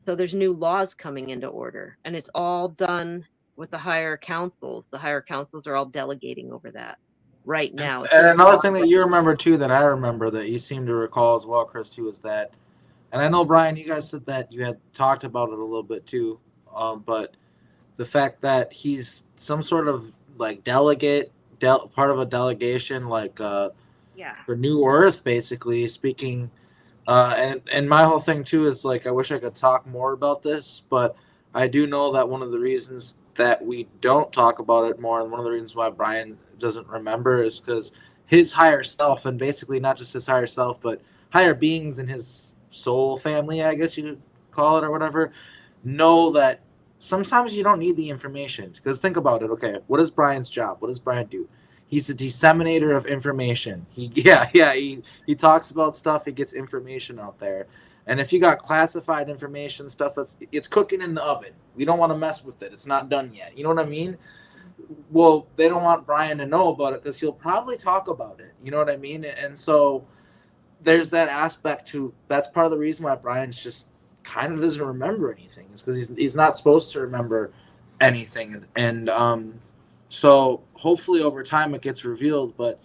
there's new laws coming into order, and it's all done with the higher councils. The higher councils are all delegating over that right now. And another thing that you remember too, that I remember that you seem to recall as well, Christy, was that, and I know Brian, you guys said that you had talked about it a little bit too, but the fact that he's some sort of like delegate, part of a delegation, like for New Earth, basically speaking. And my whole thing too is like, I wish I could talk more about this, but I do know that one of the reasons that we don't talk about it more, and one of the reasons why Brian doesn't remember, is because his higher self, and basically not just his higher self, but higher beings in his soul family, I guess you could call it, or whatever, know that sometimes you don't need the information. Because think about it. Okay, what is Brian's job? What does Brian do? He's a disseminator of information. He talks about stuff. He gets information out there. And if you got classified information, stuff it's cooking in the oven, we don't want to mess with it. It's not done yet. You know what I mean? Well, they don't want Brian to know about it because he'll probably talk about it. You know what I mean? And so there's that aspect to, that's part of the reason why Brian's just kind of doesn't remember anything, is because he's not supposed to remember anything. And so hopefully over time it gets revealed, but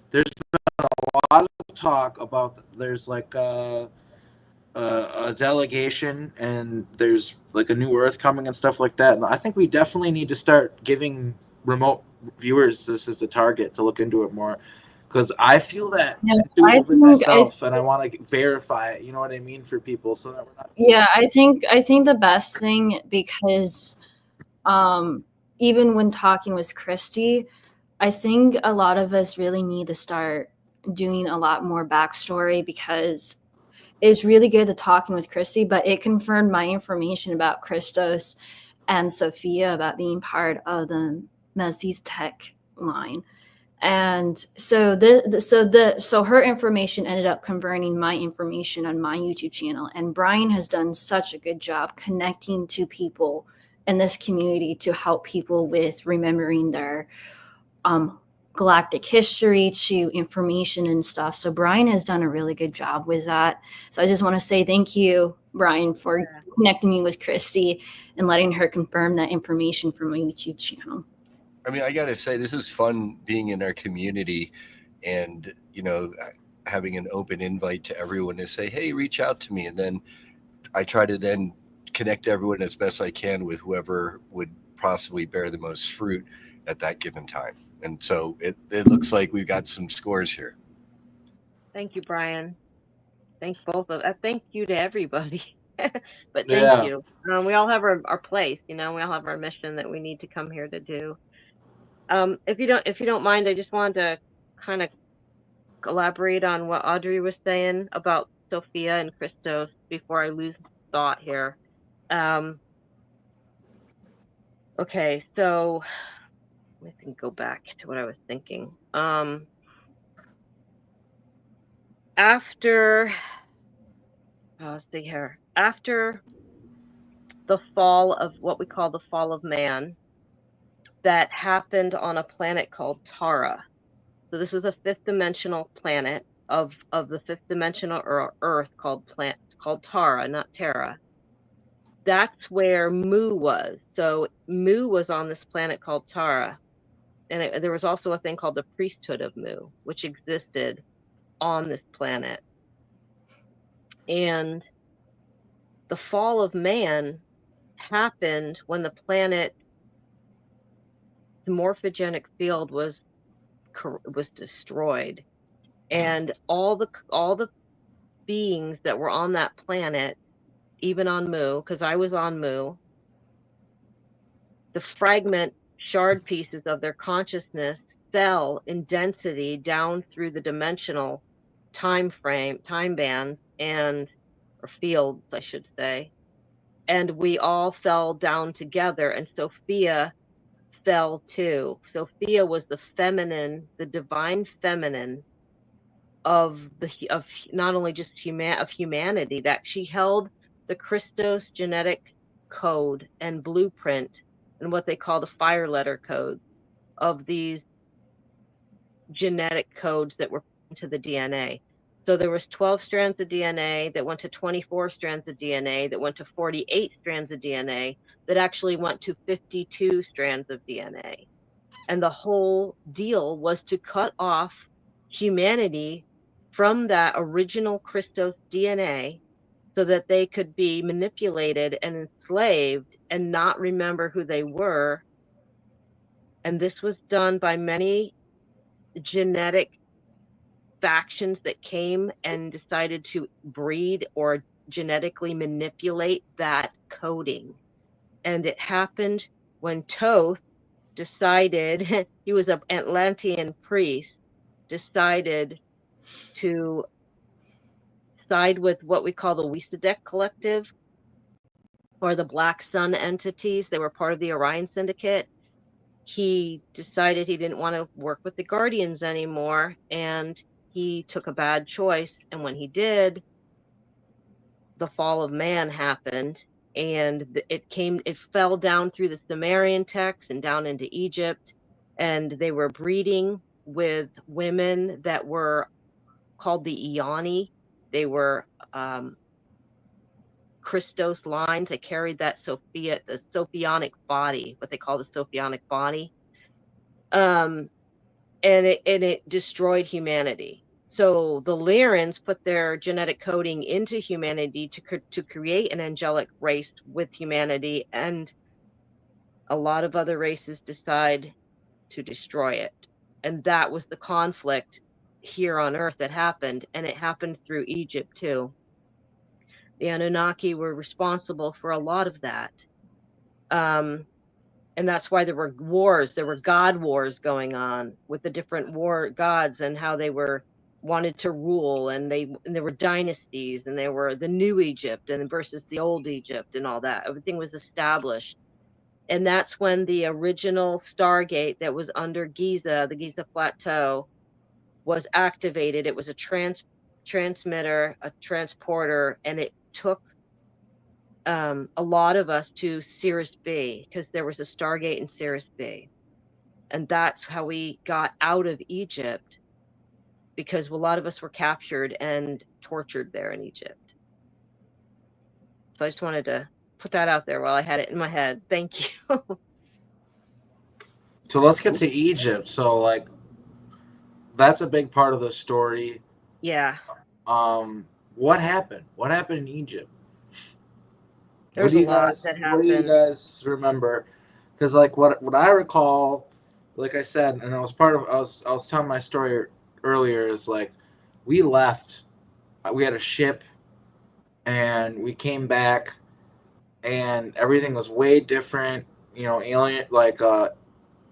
there's been a lot of talk about, there's like a delegation, and there's like a new Earth coming and stuff like that. And I think we definitely need to start giving remote viewers this as the target to look into it more, because I feel that intuitively myself, and I want to verify it. You know what I mean, for people, so that we're not. Yeah, I think the best thing, because even when talking with Christy, I think a lot of us really need to start doing a lot more backstory, because it's really good to talking with Christy, but it confirmed my information about Christos and Sophia about being part of the Menzies Tech line. And so so her information ended up converting my information on my YouTube channel. And Brian has done such a good job connecting to people in this community to help people with remembering their galactic history to information and stuff. So Brian has done a really good job with that. So I just want to say thank you, Brian, for connecting me with Christy and letting her confirm that information from my YouTube channel. I mean, I got to say, this is fun being in our community and, you know, having an open invite to everyone to say, hey, reach out to me. And then I try to then connect everyone as best I can with whoever would possibly bear the most fruit at that given time. And so it looks like we've got some scores here. Thank you, Brian. Thank both of thank you to everybody. But thank you. We all have our place, you know, we all have our mission that we need to come here to do. If you don't mind, I just wanted to kind of elaborate on what Audrey was saying about Sophia and Christos before I lose thought here. Okay, so I can go back to what I was thinking. After let's see here. After the fall of what we call the fall of man, that happened on a planet called Tara. So this is a fifth dimensional planet of the fifth dimensional Earth called Tara, not Terra. That's where Mu was. So Mu was on this planet called Tara. And there was also a thing called the priesthood of Mu, which existed on this planet. And the fall of man happened when the planet, the morphogenic field was destroyed, and all the beings that were on that planet, even on Mu, because I was on Mu, the fragment shard pieces of their consciousness fell in density down through the dimensional time bands, or fields, I should say, and we all fell down together, and Sophia fell too. Sophia was the feminine, the divine feminine of not only just humanity, that she held the Christos genetic code and blueprint and what they call the fire letter code of these genetic codes that were into the DNA. So there was 12 strands of DNA that went to 24 strands of DNA that went to 48 strands of DNA that actually went to 52 strands of DNA. And the whole deal was to cut off humanity from that original Christos DNA so that they could be manipulated and enslaved and not remember who they were. And this was done by many genetic factions that came and decided to breed or genetically manipulate that coding. And it happened when Thoth decided, he was an Atlantean priest, decided to side with what we call the Wisadek Collective, or the Black Sun entities. They were part of the Orion Syndicate. He decided he didn't want to work with the Guardians anymore, and he took a bad choice. And when he did, the fall of man happened, and it fell down through the Sumerian text and down into Egypt, and they were breeding with women that were called the Ioni. They were Christos lines that carried that the Sophionic body, what they call the Sophionic body. And it destroyed humanity. So the Lyrans put their genetic coding into humanity to create an angelic race with humanity, and a lot of other races decide to destroy it. And that was the conflict here on Earth that happened, and it happened through Egypt too. The Anunnaki were responsible for a lot of that. And that's why there were wars. There were god wars going on with the different war gods and how they were wanted to rule, and there were dynasties, and there were the new Egypt and versus the old Egypt and all that. Everything was established. And that's when the original Stargate that was under Giza, the Giza Plateau, was activated. It was a transmitter, a transporter, and it took a lot of us to Sirius B, because there was a Stargate in Sirius B. And that's how we got out of Egypt, because a lot of us were captured and tortured there in Egypt. So I just wanted to put that out there while I had it in my head. Thank you. So let's get to Egypt. So, like, that's a big part of the story. Yeah. What happened? What happened in Egypt? There's a lot that happened. What do you guys remember? Because, like, what I recall, like I said, and I was telling my story earlier, is like, we left. We had a ship, and we came back, and everything was way different. You know, alien, like,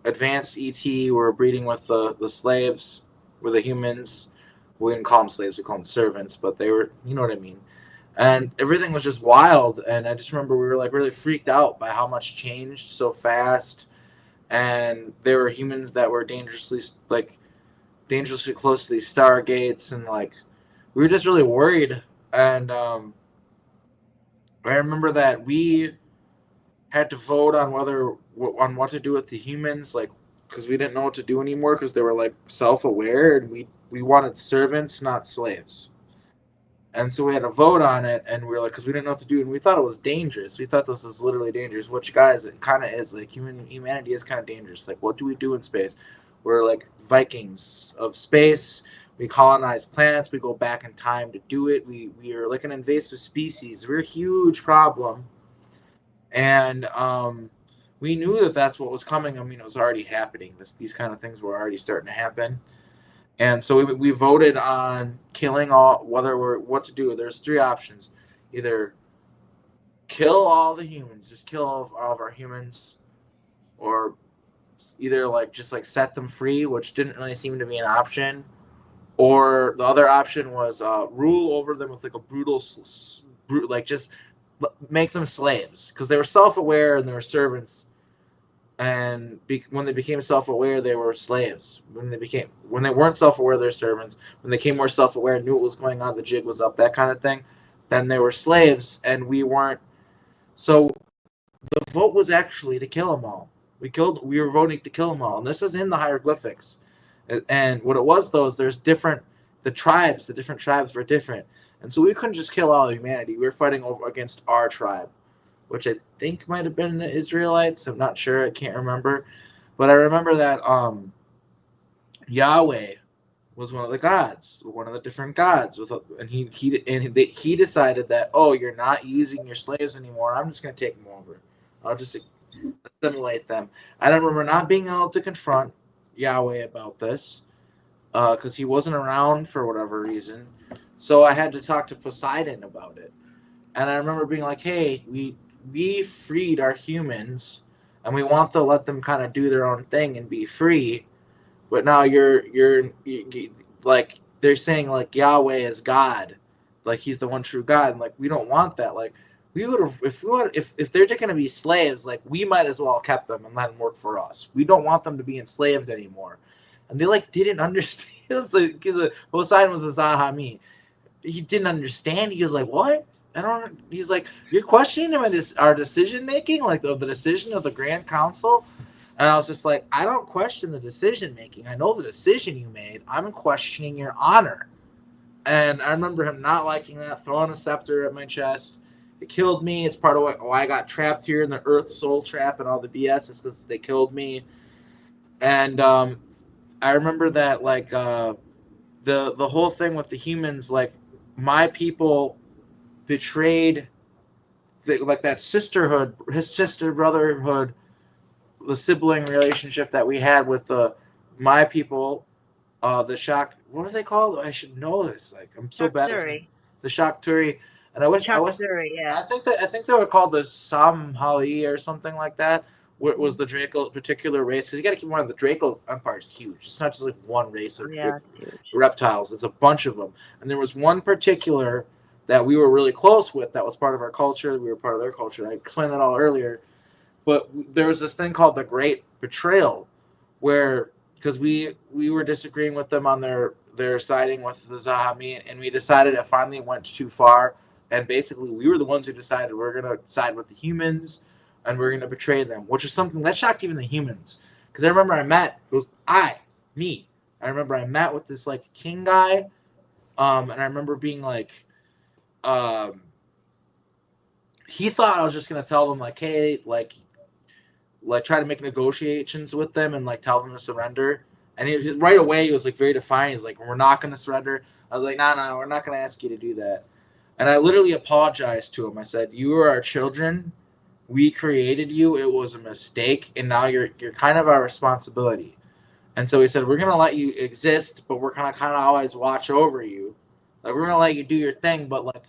advanced ET were breeding with the slaves, with the humans. We didn't call them slaves, we call them servants, but they were, you know what I mean. And everything was just wild. And I just remember we were like really freaked out by how much changed so fast. And there were humans that were dangerously close to these stargates, and like we were just really worried. And I remember that we had to vote on what to do with the humans, like, because we didn't know what to do anymore, because they were like self-aware, and we wanted servants, not slaves. And so we had to vote on it, and we were like, because we didn't know what to do, and we thought it was dangerous. We thought this was literally dangerous, which, guys, it kind of is. Like, humanity is kind of dangerous. Like, what do we do in space? We're like Vikings of space. We colonize planets. We go back in time to do it. We are like an invasive species. We're a huge problem. And we knew that that's what was coming. I mean, it was already happening. These kind of things were already starting to happen. And so we voted on killing what to do. There's three options. Either kill all the humans, just kill all of our humans, or either just set them free, which didn't really seem to be an option, or the other option was rule over them with like a brutal, just make them slaves, because they were self-aware and they were servants. And when they became self-aware, they were slaves. When they weren't self-aware, they're servants. When they became more self-aware, knew what was going on, the jig was up, that kind of thing, then they were slaves, and we weren't. So the vote was actually to kill them all. We were voting to kill them all, and this is in the hieroglyphics. And what it was, though, is there's different. The different tribes were different, and so we couldn't just kill all of humanity. We were fighting against our tribe, which I think might have been the Israelites. I'm not sure. I can't remember. But I remember that Yahweh was one of the gods, one of the different gods. And he decided that, oh, you're not using your slaves anymore. I'm just going to take them over. I'll just assimilate them. I remember not being able to confront Yahweh about this because he wasn't around for whatever reason. So I had to talk to Poseidon about it. And I remember being like, hey, we freed our humans, and we want to let them kind of do their own thing and be free. But now you're like, they're saying like Yahweh is God, like he's the one true God, and like we don't want that. Like we would have, if they're going to be slaves, like we might as well have kept them and let them work for us. We don't want them to be enslaved anymore. And they like didn't understand. Because Poseidon was a Zahami. He didn't understand. He was like, what? I don't. He's like, you're questioning him and our decision making, like the decision of the Grand Council. And I was just like, I don't question the decision making. I know the decision you made. I'm questioning your honor. And I remember him not liking that, throwing a scepter at my chest. It killed me. It's part of why I got trapped here in the Earth Soul Trap and all the BS is because they killed me. And I remember that the whole thing with the humans, like my people betrayed like that sisterhood, his sister brotherhood, the sibling relationship that we had with my people, the shock. What are they called? I should know this. Like I'm so bad at the shock Turi, and I wish. Yeah. I think they were called the Samhali or something like that. What was the Draco particular race? Because you got to keep in mind the Draco Empire is huge. It's not just like one race of reptiles. It's a bunch of them, and there was one particular that we were really close with. That was part of our culture. We were part of their culture. I explained that all earlier. But there was this thing called the Great Betrayal, where because we were disagreeing with them on their siding with the Zahami, and we decided it finally went too far, and basically we were the ones who decided we're gonna side with the humans, and we're gonna betray them, which is something that shocked even the humans. Because I remember I met with this like king guy, and I remember being like, he thought I was just gonna tell them like, hey, like try to make negotiations with them and like tell them to surrender. And right away he was like very defiant. He's like, we're not going to surrender. I was like, no, we're not going to ask you to do that. And I literally apologized to him. I said, you are our children. We created you. It was a mistake, and now you're kind of our responsibility. And so he said, we're going to let you exist, but we're going to kind of always watch over you. Like we're going to let you do your thing, but like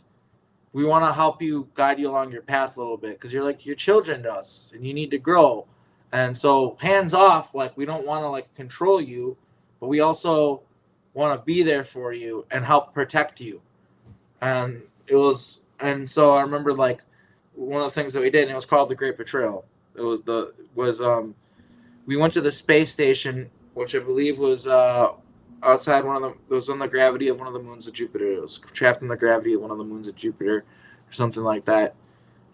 we want to help you, guide you along your path a little bit, because you're like your children to us, and you need to grow. And so hands off, like we don't want to like control you, but we also want to be there for you and help protect you. And so I remember like one of the things that we did, and it was called the Great Betrayal. It was we went to the space station, which I believe was outside it was on the gravity of one of the moons of Jupiter. It was trapped in the gravity of one of the moons of Jupiter or something like that.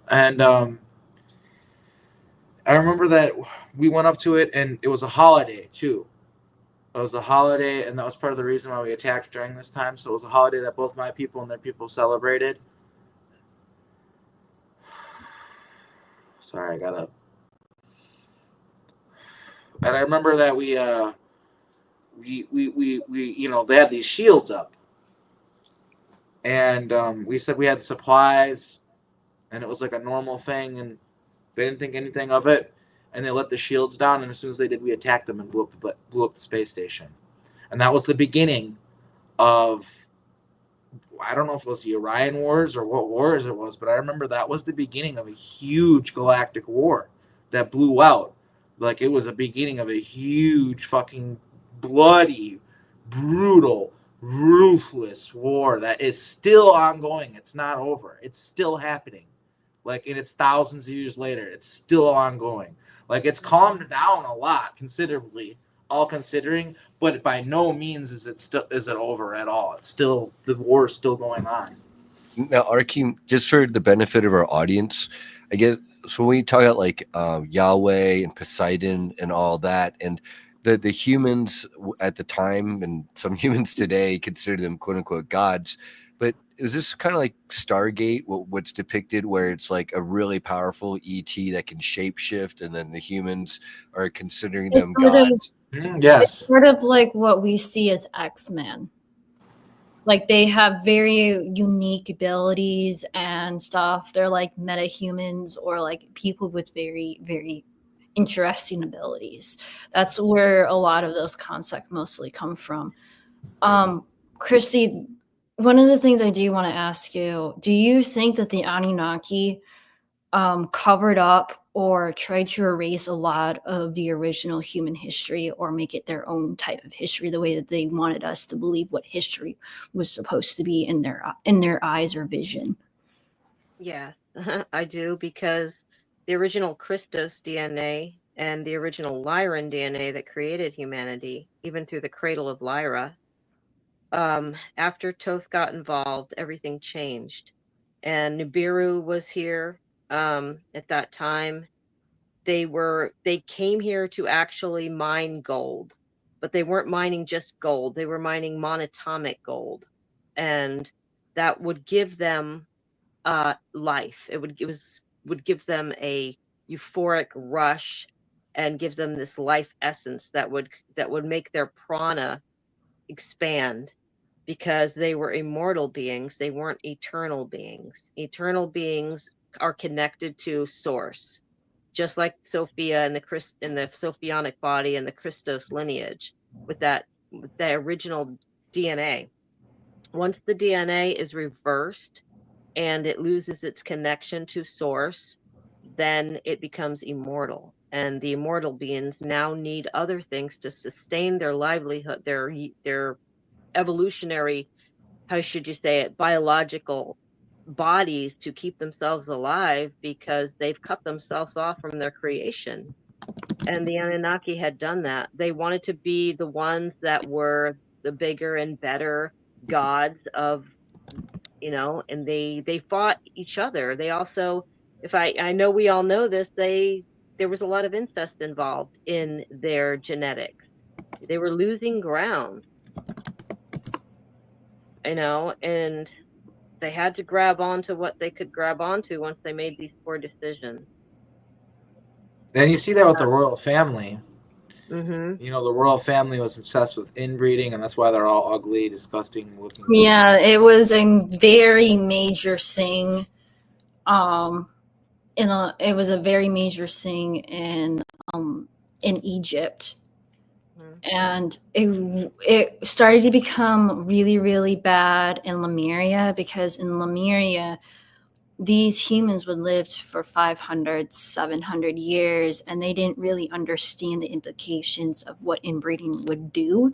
And I remember that we went up to it, and it was a holiday too. It was a holiday, and that was part of the reason why we attacked during this time. So it was a holiday that both my people and their people celebrated. Sorry, I gotta. And I remember that we they had these shields up, and we said we had supplies, and it was like a normal thing, and they didn't think anything of it, and they let the shields down, and as soon as they did, we attacked them and blew up the space station. And that was the beginning of, I don't know if it was the Orion Wars or what wars it was, but I remember that was the beginning of a huge galactic war that blew out. Like it was a beginning of a huge fucking bloody, brutal, ruthless war that is still ongoing. It's not over. It's still happening. Like, and it's thousands of years later. It's still ongoing. Like, it's calmed down a lot, considerably, all considering, but by no means is it over at all. It's still, the war is still going on. Now, Arkheim, just for the benefit of our audience, I guess, so when we talk about like Yahweh and Poseidon and all that, and the humans at the time and some humans today consider them quote unquote gods, but is this kind of like Stargate, what's depicted, where it's like a really powerful ET that can shapeshift, and then the humans are considering them gods? Yes. It's sort of like what we see as X-Men. Like they have very unique abilities and stuff. They're like meta-humans or like people with very, very interesting abilities. That's where a lot of those concepts mostly come from. Christy, one of the things I do want to ask you, do you think that the Anunnaki covered up or tried to erase a lot of the original human history, or make it their own type of history, the way that they wanted us to believe what history was supposed to be in their eyes or vision? Yeah, I do, because the original Christos DNA and the original Lyran DNA that created humanity, even through the cradle of Lyra, after Toth got involved, everything changed. And Nibiru was here at that time. They came here to actually mine gold, but they weren't mining just gold. They were mining monatomic gold, and that would give them life. It would give them a euphoric rush and give them this life essence that would make their prana expand because they were immortal beings. They weren't eternal beings. Eternal beings are connected to source, just like Sophia and the Sophionic body and the Christos lineage with the original DNA. Once the DNA is reversed and it loses its connection to source, then it becomes immortal. And the immortal beings now need other things to sustain their livelihood, their evolutionary, how should you say it, biological bodies to keep themselves alive, because they've cut themselves off from their creation. And the Anunnaki had done that. They wanted to be the ones that were the bigger and better gods of, and they fought each other. They also, if I know we all know this, there was a lot of incest involved in their genetics. They were losing ground, and they had to grab onto what they could grab onto once they made these poor decisions. And you see that with the royal family. Mm-hmm. The royal family was obsessed with inbreeding, and that's why they're all ugly, disgusting looking. Yeah, it was a very major thing. It was a very major thing in Egypt. And it started to become really, really bad in Lemuria, because in Lemuria, these humans would live for 500, 700 years, and they didn't really understand the implications of what inbreeding would do.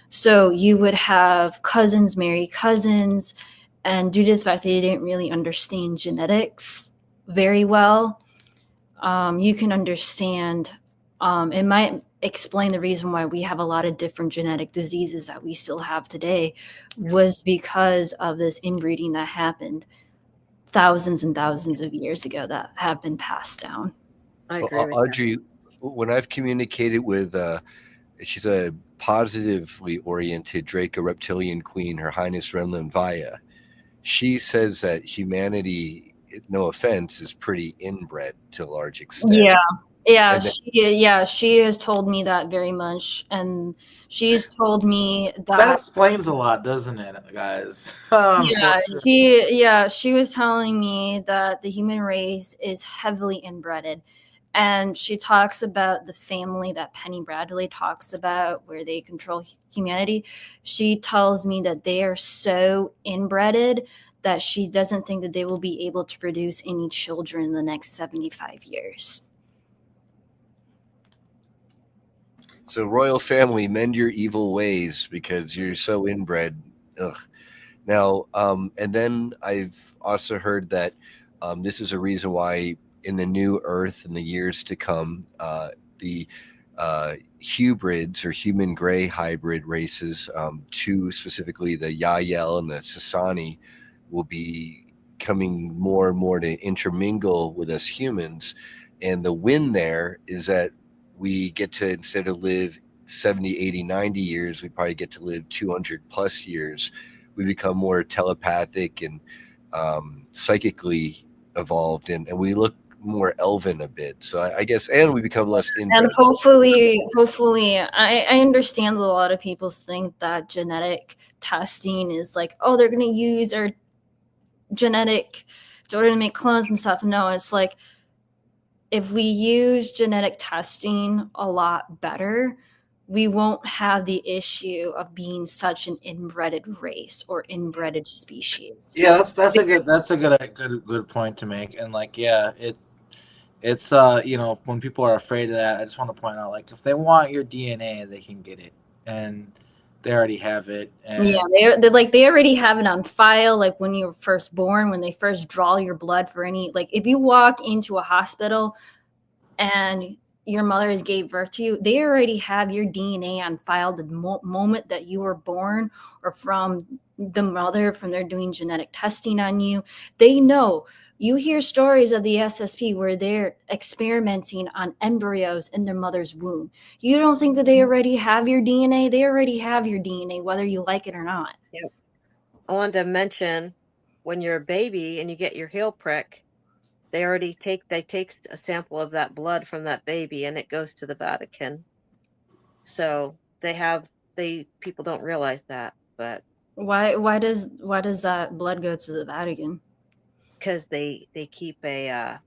So you would have cousins marry cousins, and due to the fact that they didn't really understand genetics very well, you can understand, it might explain the reason why we have a lot of different genetic diseases that we still have today, was because of this inbreeding that happened thousands and thousands of years ago that have been passed down. I agree with Audrey, when I've communicated with, she's a positively oriented Draco reptilian queen, Her Highness Renlin Vaya. She says that humanity, no offense, is pretty inbred to a large extent. She has told me that very much, and she's told me that explains a lot, doesn't it, guys? She was telling me that the human race is heavily inbred, and she talks about the family that Penny Bradley talks about, where they control humanity. She tells me that they are so inbred that she doesn't think that they will be able to produce any children in the next 75 years. So, royal family, mend your evil ways, because you're so inbred. Ugh. Now, and then I've also heard that this is a reason why in the new Earth in the years to come, the hybrids or human gray hybrid races, two specifically the Yael and the Sasani, will be coming more and more to intermingle with us humans. And the win there is that we get to, instead of live 70, 80, 90 years, we probably get to live 200 plus years. We become more telepathic and psychically evolved, and we look more elven a bit. So I guess, and we become less inbred. And hopefully, I understand that a lot of people think that genetic testing is like, oh, they're going to use our genetic in order to make clones and stuff. No, it's like, if we use genetic testing a lot better, we won't have the issue of being such an inbred race or inbred species. Yeah, that's a good point to make. And it's when people are afraid of that, I just want to point out, like, if they want your DNA, they can get it, and they already have it. And they already have it on file. Like when you were first born, when they first draw your blood for any, like if you walk into a hospital and your mother has gave birth to you, they already have your DNA on file the moment that you were born, or from the mother, from they're doing genetic testing on you. They know. You hear stories of the SSP where they're experimenting on embryos in their mother's womb. You don't think that they already have your DNA? They already have your DNA, whether you like it or not. Yep. I wanted to mention, when you're a baby and you get your heel prick, they take a sample of that blood from that baby, and it goes to the Vatican. So people don't realize that, but Why does that blood go to the Vatican? Because they keep they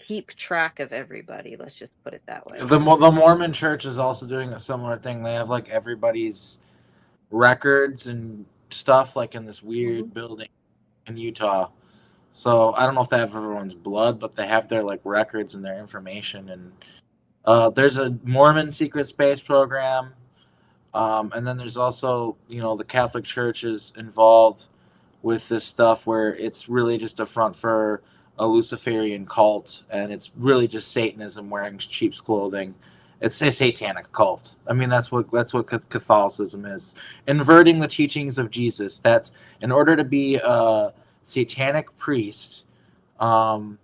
keep track of everybody. Let's just put it that way. The Mormon Church is also doing a similar thing. They have like everybody's records and stuff like in this weird building in Utah. So I don't know if they have everyone's blood, but they have their like records and their information. And there's a Mormon secret space program, and then there's also the Catholic Church is involved with this stuff where it's really just a front for a Luciferian cult, and it's really just Satanism wearing sheep's clothing. It's a satanic cult. I mean, that's what Catholicism is. Inverting the teachings of Jesus. That's in order to be a satanic priest, you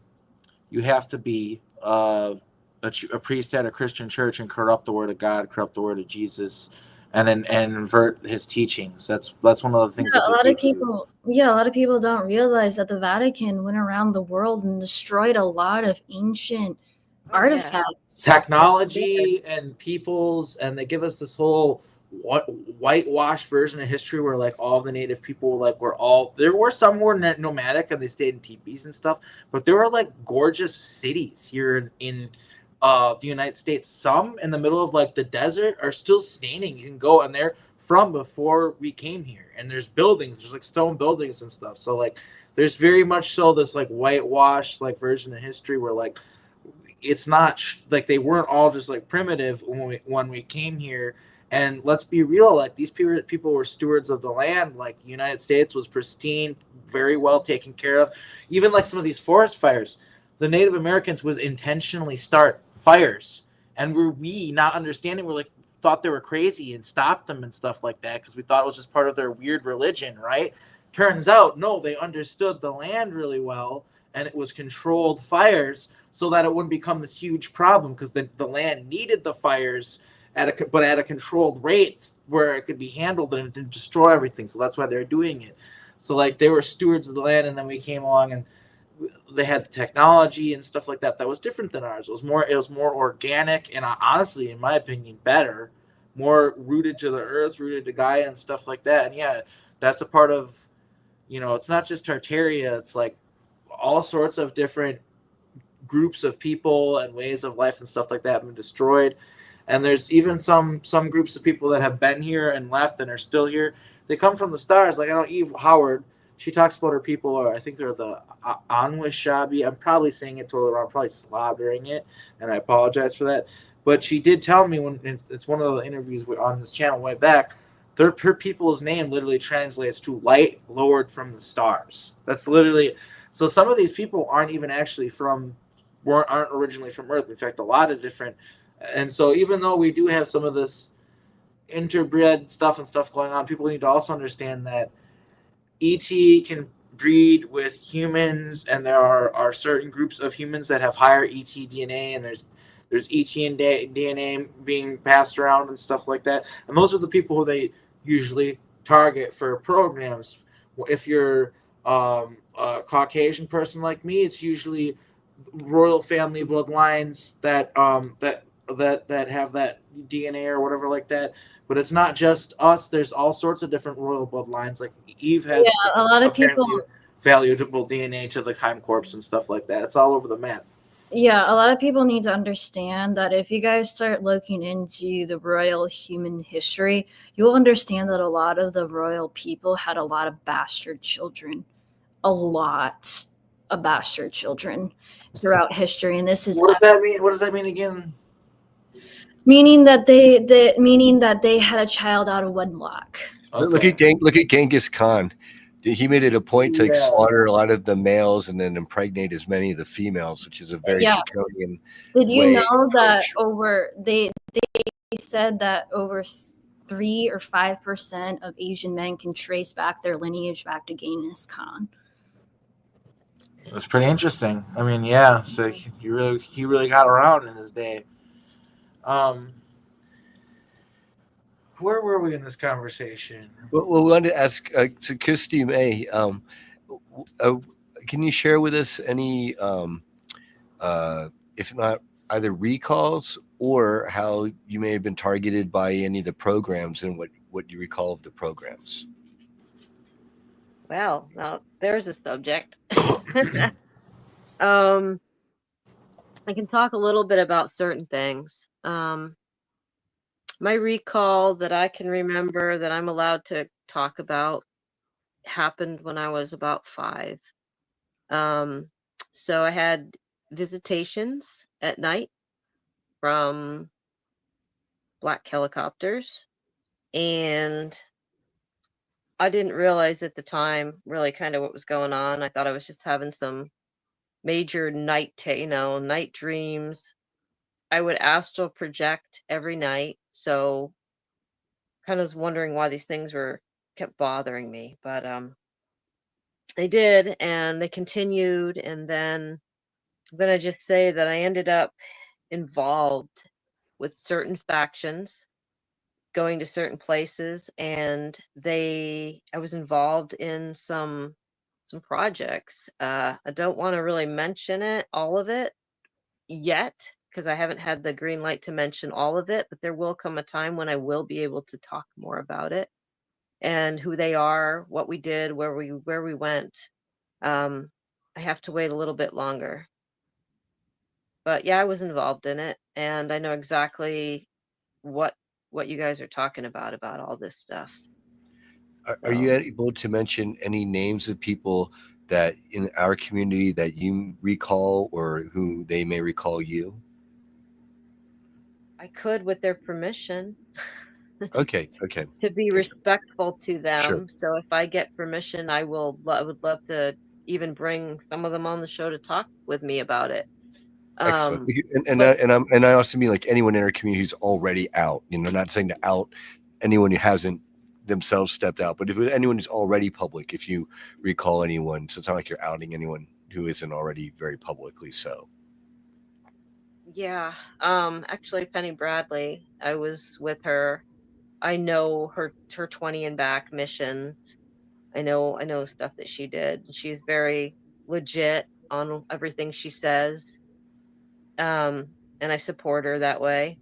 have to be a priest at a Christian church and corrupt the word of God, corrupt the word of Jesus, and invert his teachings. That's one of the things that a lot of people don't realize that the Vatican went around the world and destroyed a lot of ancient artifacts, technology, and peoples, and they give us this whole whitewashed version of history where like all the native people there were some who were nomadic and they stayed in teepees and stuff, but there were like gorgeous cities here in the United States. Some in the middle of like the desert are still standing. You can go, and they're from before we came here, and there's like stone buildings and stuff. So like there's very much so this like whitewashed like version of history where like it's not like they weren't all just like primitive when we came here. And let's be real, like these people were stewards of the land. Like the United States was pristine, very well taken care of. Even like some of these forest fires, the Native Americans would intentionally start fires, and we not understanding, thought they were crazy and stopped them and stuff like that because we thought it was just part of their weird religion, right? Turns out, no, they understood the land really well, and it was controlled fires so that it wouldn't become this huge problem because the land needed the fires but at a controlled rate where it could be handled and didn't destroy everything. So that's why they're doing it. So like they were stewards of the land, and then we came along and they had the technology and stuff like that was different than ours. It was more organic, and honestly, in my opinion, better, more rooted to the earth, rooted to Gaia and stuff like that. And yeah, that's a part of, it's not just Tartaria. It's like all sorts of different groups of people and ways of life and stuff like that have been destroyed. And there's even some groups of people that have been here and left and are still here. They come from the stars. Like I know Eve Howard, she talks about her people, or I think they're the Anunnaki. I'm probably saying it totally wrong, probably slaughtering it, and I apologize for that. But she did tell me when it's one of the interviews on this channel way back, her people's name literally translates to light lowered from the stars. That's literally, so some of these people aren't even actually aren't originally from Earth. In fact, a lot of different, and so even though we do have some of this interbred stuff going on, people need to also understand that ET can breed with humans, and there are certain groups of humans that have higher ET DNA, and there's ET and DNA being passed around and stuff like that. And those are the people who they usually target for programs. If you're a Caucasian person like me, it's usually royal family bloodlines that have that DNA or whatever like that. But it's not just us. There's all sorts of different royal bloodlines. Like Eve has a lot of people valuable DNA to the Heim corpse and stuff like that. It's all over the map. Yeah, a lot of people need to understand that if you guys start looking into the royal human history, you'll understand that a lot of the royal people had a lot of bastard children. A lot of bastard children throughout history. And this is what does that mean? What does that mean again? Meaning that they had a child out of wedlock. Okay. Look at Genghis Khan. He made it a point to slaughter a lot of the males and then impregnate as many of the females, which is a very draconian. Did you know that they said that over 3 or 5% of Asian men can trace back their lineage back to Genghis Khan? It was pretty interesting. I mean, yeah. So he really got around in his day. Where were we in this conversation? Well, we wanted to ask to Kristina May. Can you share with us any, if not either recalls or how you may have been targeted by any of the programs and what what you recall of the programs. Well, now there's a subject. I can talk a little bit about certain things. My recall that I can remember that I'm allowed to talk about happened when I was about 5. So I had visitations at night from black helicopters, and I didn't realize at the time really kind of what was going on. I thought I was just having some major night dreams. I would astral project every night, so kind of was wondering why these things kept bothering me, but they did, and they continued, and then I'm gonna just say that I ended up involved with certain factions, going to certain places, and I was involved in some projects. I don't want to really mention all of it yet, because I haven't had the green light to mention all of it, but there will come a time when I will be able to talk more about it and who they are, what we did, where we went. I have to wait a little bit longer. But yeah, I was involved in it, and I know exactly what you guys are talking about all this stuff. Are you able to mention any names of people that in our community that you recall, or who they may recall you? I could, with their permission. Okay. To be respectful to them. Sure. So if I get permission, I would love to even bring some of them on the show to talk with me about it. Excellent. And I also mean like anyone in our community who's already out. Not saying to out anyone who hasn't themselves stepped out, but if anyone who's already public, if you recall anyone, so it's not like you're outing anyone who isn't already very publicly so. Yeah. Actually, Penny Bradley, I was with her. I know her 20 and back missions. I know stuff that she did. She's very legit on everything she says. And I support her that way.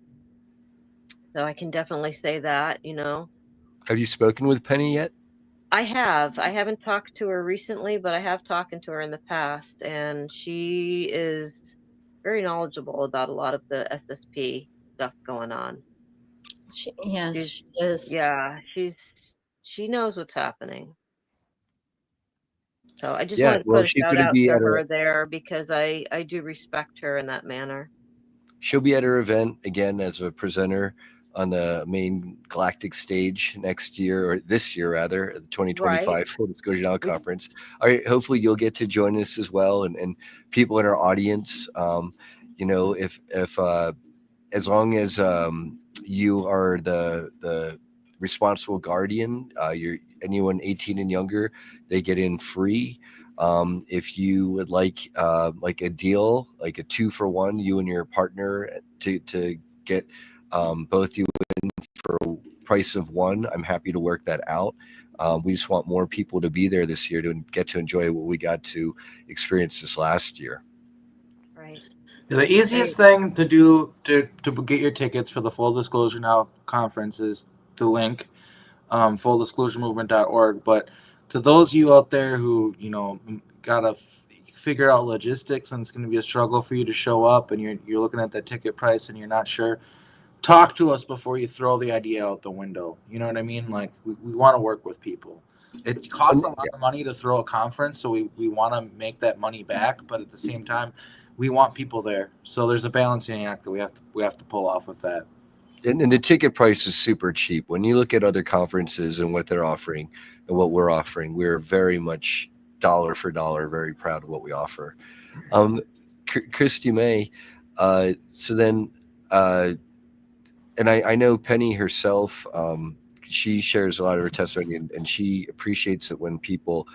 So I can definitely say that. Have you spoken with Penny yet? I have. I haven't talked to her recently, but I have talked to her in the past, and she is very knowledgeable about a lot of the SSP stuff going on. She is. Yeah, she knows what's happening. So I just wanted to put a shout out to her there, because I do respect her in that manner. She'll be at her event again as a presenter on the main Galactic stage next year, or this year rather, the 2025 Full Disclosure Now Conference. All right, hopefully you'll get to join us as well, and people in our audience. If as long as you are the responsible guardian, anyone 18 and younger, they get in free. If you would like a deal, like a 2-for-1, you and your partner to get both you in for a price of one, I'm happy to work that out. We just want more people to be there this year to get to enjoy what we got to experience this last year. Right. The easiest thing to do to get your tickets for the Full Disclosure Now conference is the link, fulldisclosuremovement.org. But to those of you out there who gotta figure out logistics, and it's going to be a struggle for you to show up, and you're looking at that ticket price and you're not sure, talk to us before you throw the idea out the window. You know what I mean? Like, we want to work with people. It costs a lot of money to throw a conference, so we want to make that money back, but at the same time, we want people there. So there's a balancing act that we have to pull off with that. And the ticket price is super cheap. When you look at other conferences and what they're offering and what we're offering, we're very much dollar for dollar, very proud of what we offer. Christy May, so then, and I know Penny herself, she shares a lot of her testimony, and she appreciates it when people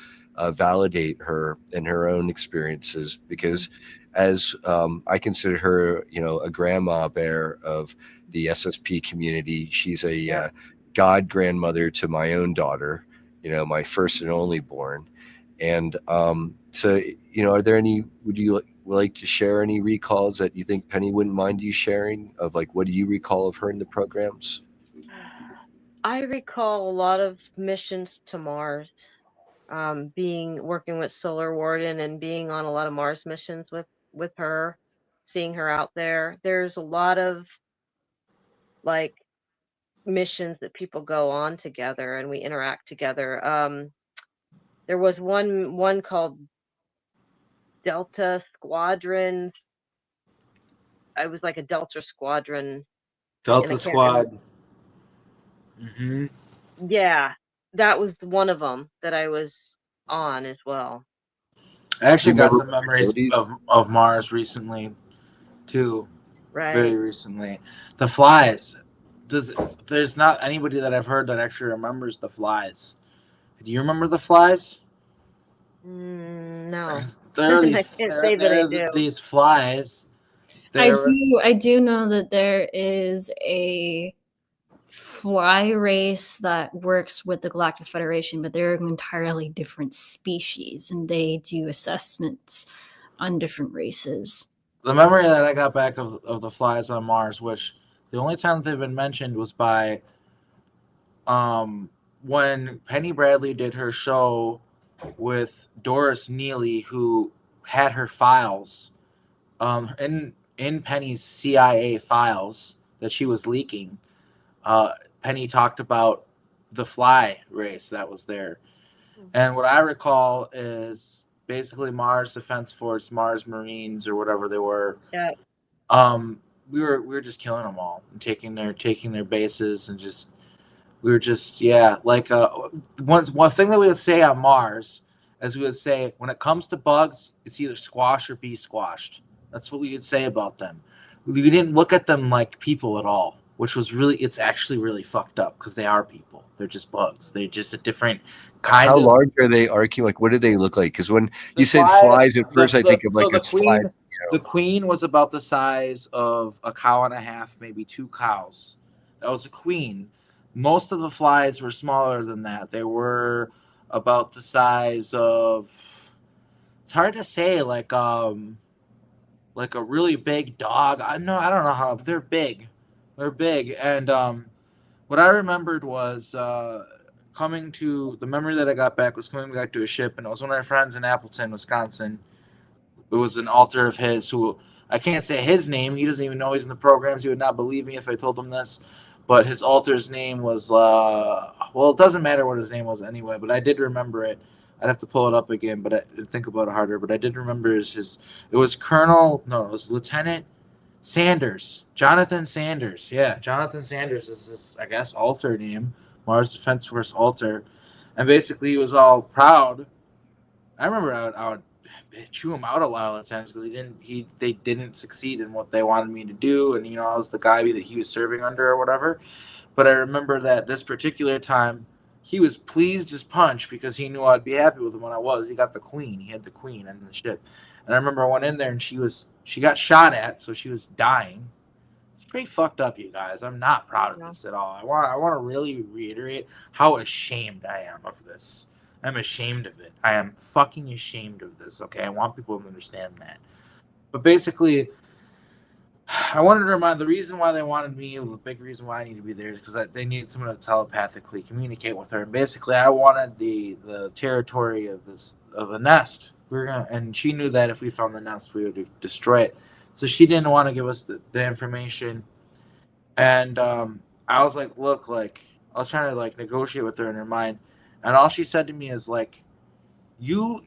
validate her and her own experiences, because as I consider her, a grandma bear of the SSP community. She's a god grandmother to my own daughter, my first and only born. And so, are there any, would you like to share any recalls that you think Penny wouldn't mind you sharing of, like, what do you recall of her in the programs? I recall a lot of missions to Mars, working with Solar Warden and being on a lot of Mars missions with her, seeing her out there. There's a lot of like missions that people go on together and we interact together. There was one called Delta Squadron. I was like a Delta Squadron. Delta Squad. Mm-hmm. Yeah, that was one of them that I was on as well. I actually got some memories of Mars recently, too. Right. Very recently. The flies. There's not anybody that I've heard that actually remembers the flies. Do you remember the flies? No. They're I can't say that I do. These flies. I do know that there is a fly race that works with the Galactic Federation, but they're an entirely different species, and they do assessments on different races. The memory that I got back of the flies on Mars, which the only time that they've been mentioned was by when Penny Bradley did her show with Doris Neely, who had her files in Penny's CIA files that she was leaking. Penny talked about the fly race that was there. And what I recall is basically Mars Defense Force, Mars Marines, or whatever they were. Yeah. We were just killing them all and taking their bases, and just we were just one thing that we would say on Mars, as we would say, when it comes to bugs, it's either squash or be squashed. That's what we would say about them. We didn't look at them like people at all, which was it's actually really fucked up, because they are people. They're just bugs. They're just a different kind of. How large are they, Archie? Like, what do they look like? Because when you said flies at first, I think of like the queen. The queen was about the size of a cow and a half, maybe 2 cows. That was a queen. Most of the flies were smaller than that. They were about the size of, it's hard to say, like a really big dog. I don't know how, but they're big. They're big. And what I remembered was the memory that I got back was coming back to a ship, and it was one of my friends in Appleton, Wisconsin. It was an alter of his who, I can't say his name. He doesn't even know he's in the programs. He would not believe me if I told him this. But his alter's name was, it doesn't matter what his name was anyway, but I did remember it. I'd have to pull it up again, but I think about it harder. But I did remember it was it was Lieutenant Sanders. Jonathan Sanders. Yeah, Jonathan Sanders is this, I guess, alter name. Mars Defense Force alter. And basically he was all proud. I remember I would chew him out a lot of the times because they didn't succeed in what they wanted me to do, and I was the guy that he was serving under or whatever. But I remember that this particular time he was pleased as punch because he knew I'd be happy with him when I was. He got the queen. He had the queen in the ship. And I remember I went in there and she got shot at, so she was dying. It's pretty fucked up, you guys. I'm not proud of this at all. I want to really reiterate how ashamed I am of this. I'm ashamed of it. I am fucking ashamed of this, okay? I want people to understand that. But basically, I wanted to remind the reason why they wanted me, the big reason why I need to be there is because they needed someone to telepathically communicate with her. And basically, I wanted the territory of a nest. And she knew that if we found the nest, we would destroy it. So she didn't want to give us the information. And I was like, look, I was trying to negotiate with her in her mind. And all she said to me is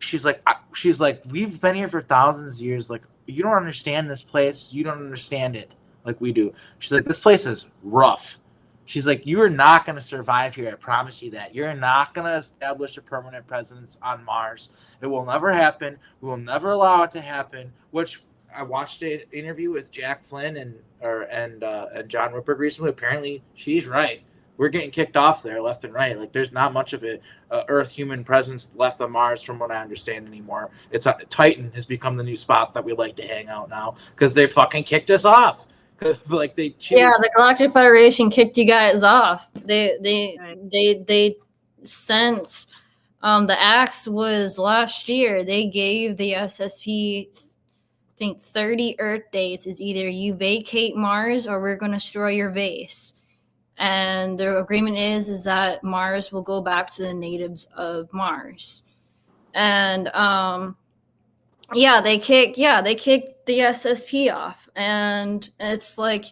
she's like, we've been here for thousands of years. Like, you don't understand this place. You don't understand it like we do. She's like, this place is rough. She's like, you are not going to survive here. I promise you that. You're not going to establish a permanent presence on Mars. It will never happen. We will never allow it to happen. Which I watched an interview with Jack Flynn and John Rupert recently. Apparently, she's right. We're getting kicked off there left and right. There's not much of it Earth human presence left on Mars from what I understand anymore. It's Titan has become the new spot that we like to hang out now because they fucking kicked us off. The Galactic Federation kicked you guys off. They sent the axe was last year. They gave the SSP, I think, 30 Earth days. Is either you vacate Mars or we're going to destroy your base. And the agreement is that Mars will go back to the natives of Mars. And they kicked the SSP off. And it's like,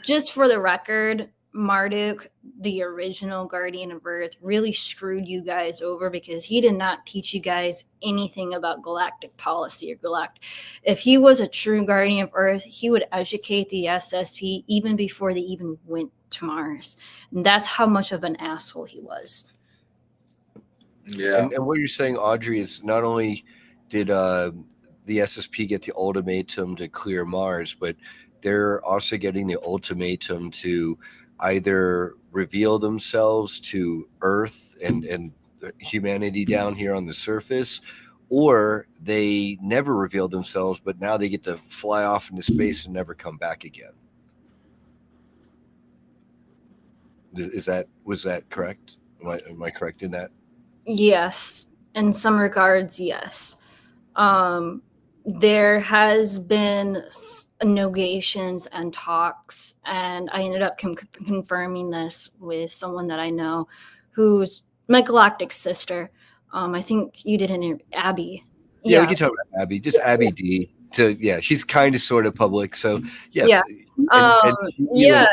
just for the record, Marduk, the original Guardian of Earth, really screwed you guys over because he did not teach you guys anything about galactic policy or galactic. If he was a true Guardian of Earth, he would educate the SSP even before they even went to Mars. And that's how much of an asshole he was. Yeah. And what you're saying, Audrey, is not only did the SSP get the ultimatum to clear Mars, but they're also getting the ultimatum to either reveal themselves to Earth and humanity down here on the surface, or they never reveal themselves, but now they get to fly off into space and never come back again. Was that correct? Am I correct in that? Yes, in some regards, yes. There has been negations and talks, and I ended up confirming this with someone that I know who's my galactic sister. I think you did an Abby. Yeah, we can talk about Abby. Just Abby D. She's kind of sort of public, so yes. Yeah.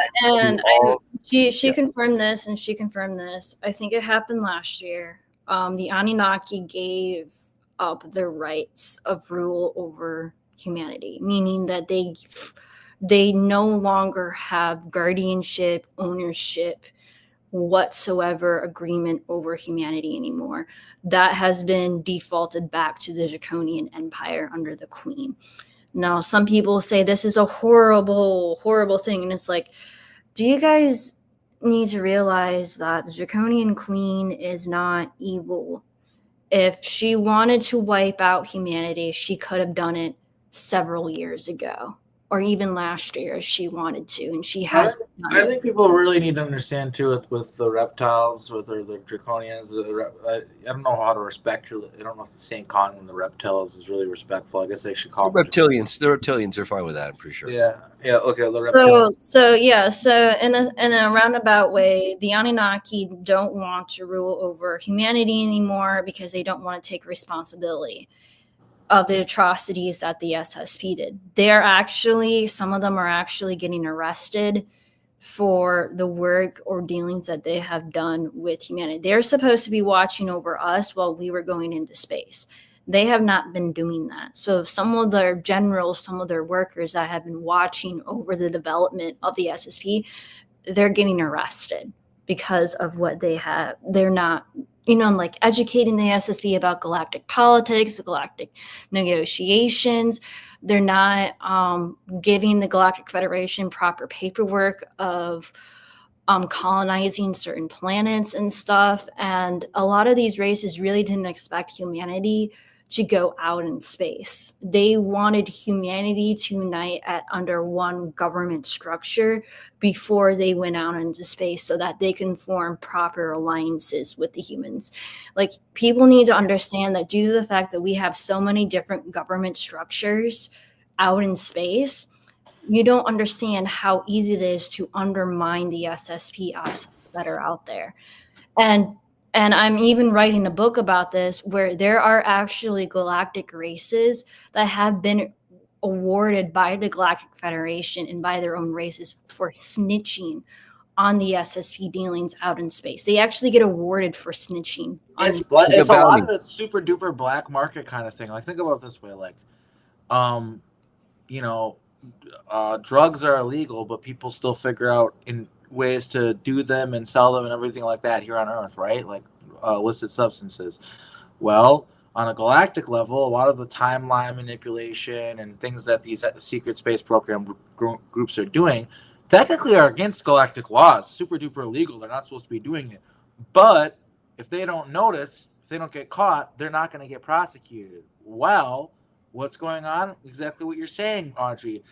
She confirmed this, and she confirmed this. I think it happened last year. The Anunnaki gave up their rights of rule over humanity, meaning that they no longer have guardianship, ownership, whatsoever agreement over humanity anymore. That has been defaulted back to the Draconian Empire under the Queen. Now, some people say this is a horrible, horrible thing, and it's like, do you guys need to realize that the Draconian Queen is not evil? If she wanted to wipe out humanity, she could have done it several years ago, or even last year if she wanted to, and she hasn't. I think people really need to understand too with the reptiles, with the Draconians. I don't know how to respect. I don't know if the same con when the reptiles is really respectful. I guess they should call reptilians. The reptilians are fine with that. I'm pretty sure. Yeah. Okay. The reptilians. So in a roundabout way, the Anunnaki don't want to rule over humanity anymore because they don't want to take responsibility of the atrocities that the SSP did. Some of them are actually getting arrested for the work or dealings that they have done with humanity. They're supposed to be watching over us while we were going into space. They have not been doing that. So some of their generals, some of their workers that have been watching over the development of the SSP, they're getting arrested because of what they have. They're not educating the SSP about galactic politics, the galactic negotiations. They're not giving the Galactic Federation proper paperwork of colonizing certain planets and stuff. And a lot of these races really didn't expect humanity to go out in space. They wanted humanity to unite under one government structure before they went out into space so that they can form proper alliances with the humans. Like, people need to understand that due to the fact that we have so many different government structures out in space, you don't understand how easy it is to undermine the SSP assets that are out there. And I'm even writing a book about this, where there are actually galactic races that have been awarded by the Galactic Federation and by their own races for snitching on the SSP dealings out in space. They actually get awarded for snitching. It's a lot of it's super duper black market kind of thing. Like, think about it this way, like, drugs are illegal, but people still figure out in ways to do them and sell them and everything like that here on Earth, right? Like illicit substances. Well, on a galactic level, a lot of the timeline manipulation and things that these secret space program groups are doing technically are against galactic laws. Super duper illegal. They're not supposed to be doing it. But if they don't notice, if they don't get caught, they're not going to get prosecuted. Well, what's going on? Exactly what you're saying, Audrey.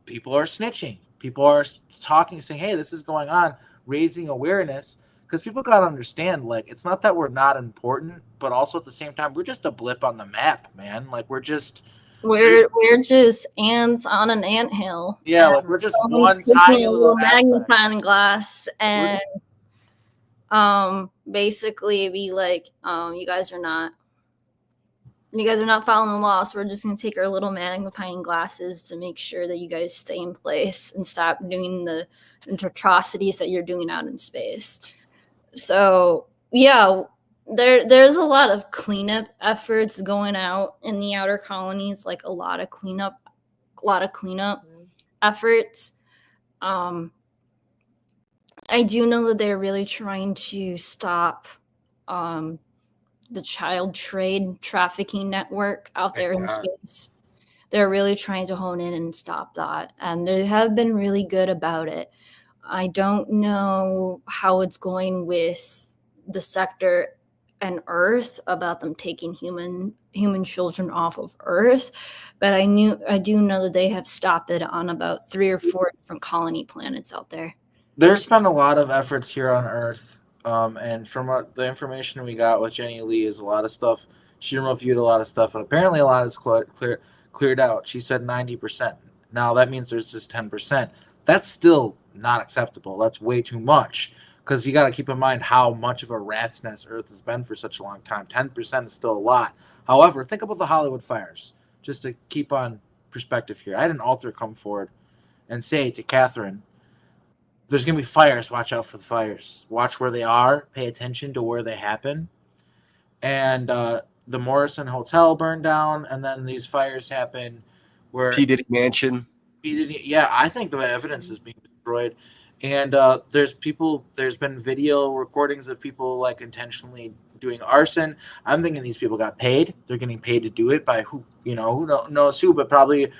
People are snitching. People are talking, saying, hey, this is going on, raising awareness. Because people got to understand, like, it's not that we're not important, but also at the same time, we're just a blip on the map, man. Like, we're just... We're just ants on an anthill. Yeah, like we're just one tiny little magnifying glass, and basically be like, you guys are not following the law, so we're just gonna take our little magnifying glasses to make sure that you guys stay in place and stop doing the atrocities that you're doing out in space. So yeah, there's a lot of cleanup efforts going out in the outer colonies, like a lot of cleanup efforts. I do know that they're really trying to stop the child trafficking network out there in space. They're really trying to hone in and stop that, and they have been really good about it. I don't know how it's going with the sector and Earth about them taking human children off of Earth, but I do know that they have stopped it on about 3 or 4 different colony planets out there. There's been a lot of efforts here on Earth, and from the information we got with Jenny Lee is a lot of stuff. She reviewed a lot of stuff, and apparently a lot is cleared out. She said 90%. Now that means there's just 10%. That's still not acceptable. That's way too much, because you got to keep in mind how much of a rat's nest Earth has been for such a long time. 10% is still a lot. However, think about the Hollywood fires. Just to keep on perspective here, I had an author come forward and say to Catherine, there's going to be fires. Watch out for the fires. Watch where they are. Pay attention to where they happen. And the Morrison Hotel burned down, and then these fires happen where P. Diddy Mansion. Yeah, I think the evidence is being destroyed. And there's been video recordings of people like intentionally doing arson. I'm thinking these people got paid. They're getting paid to do it by who knows who, but probably.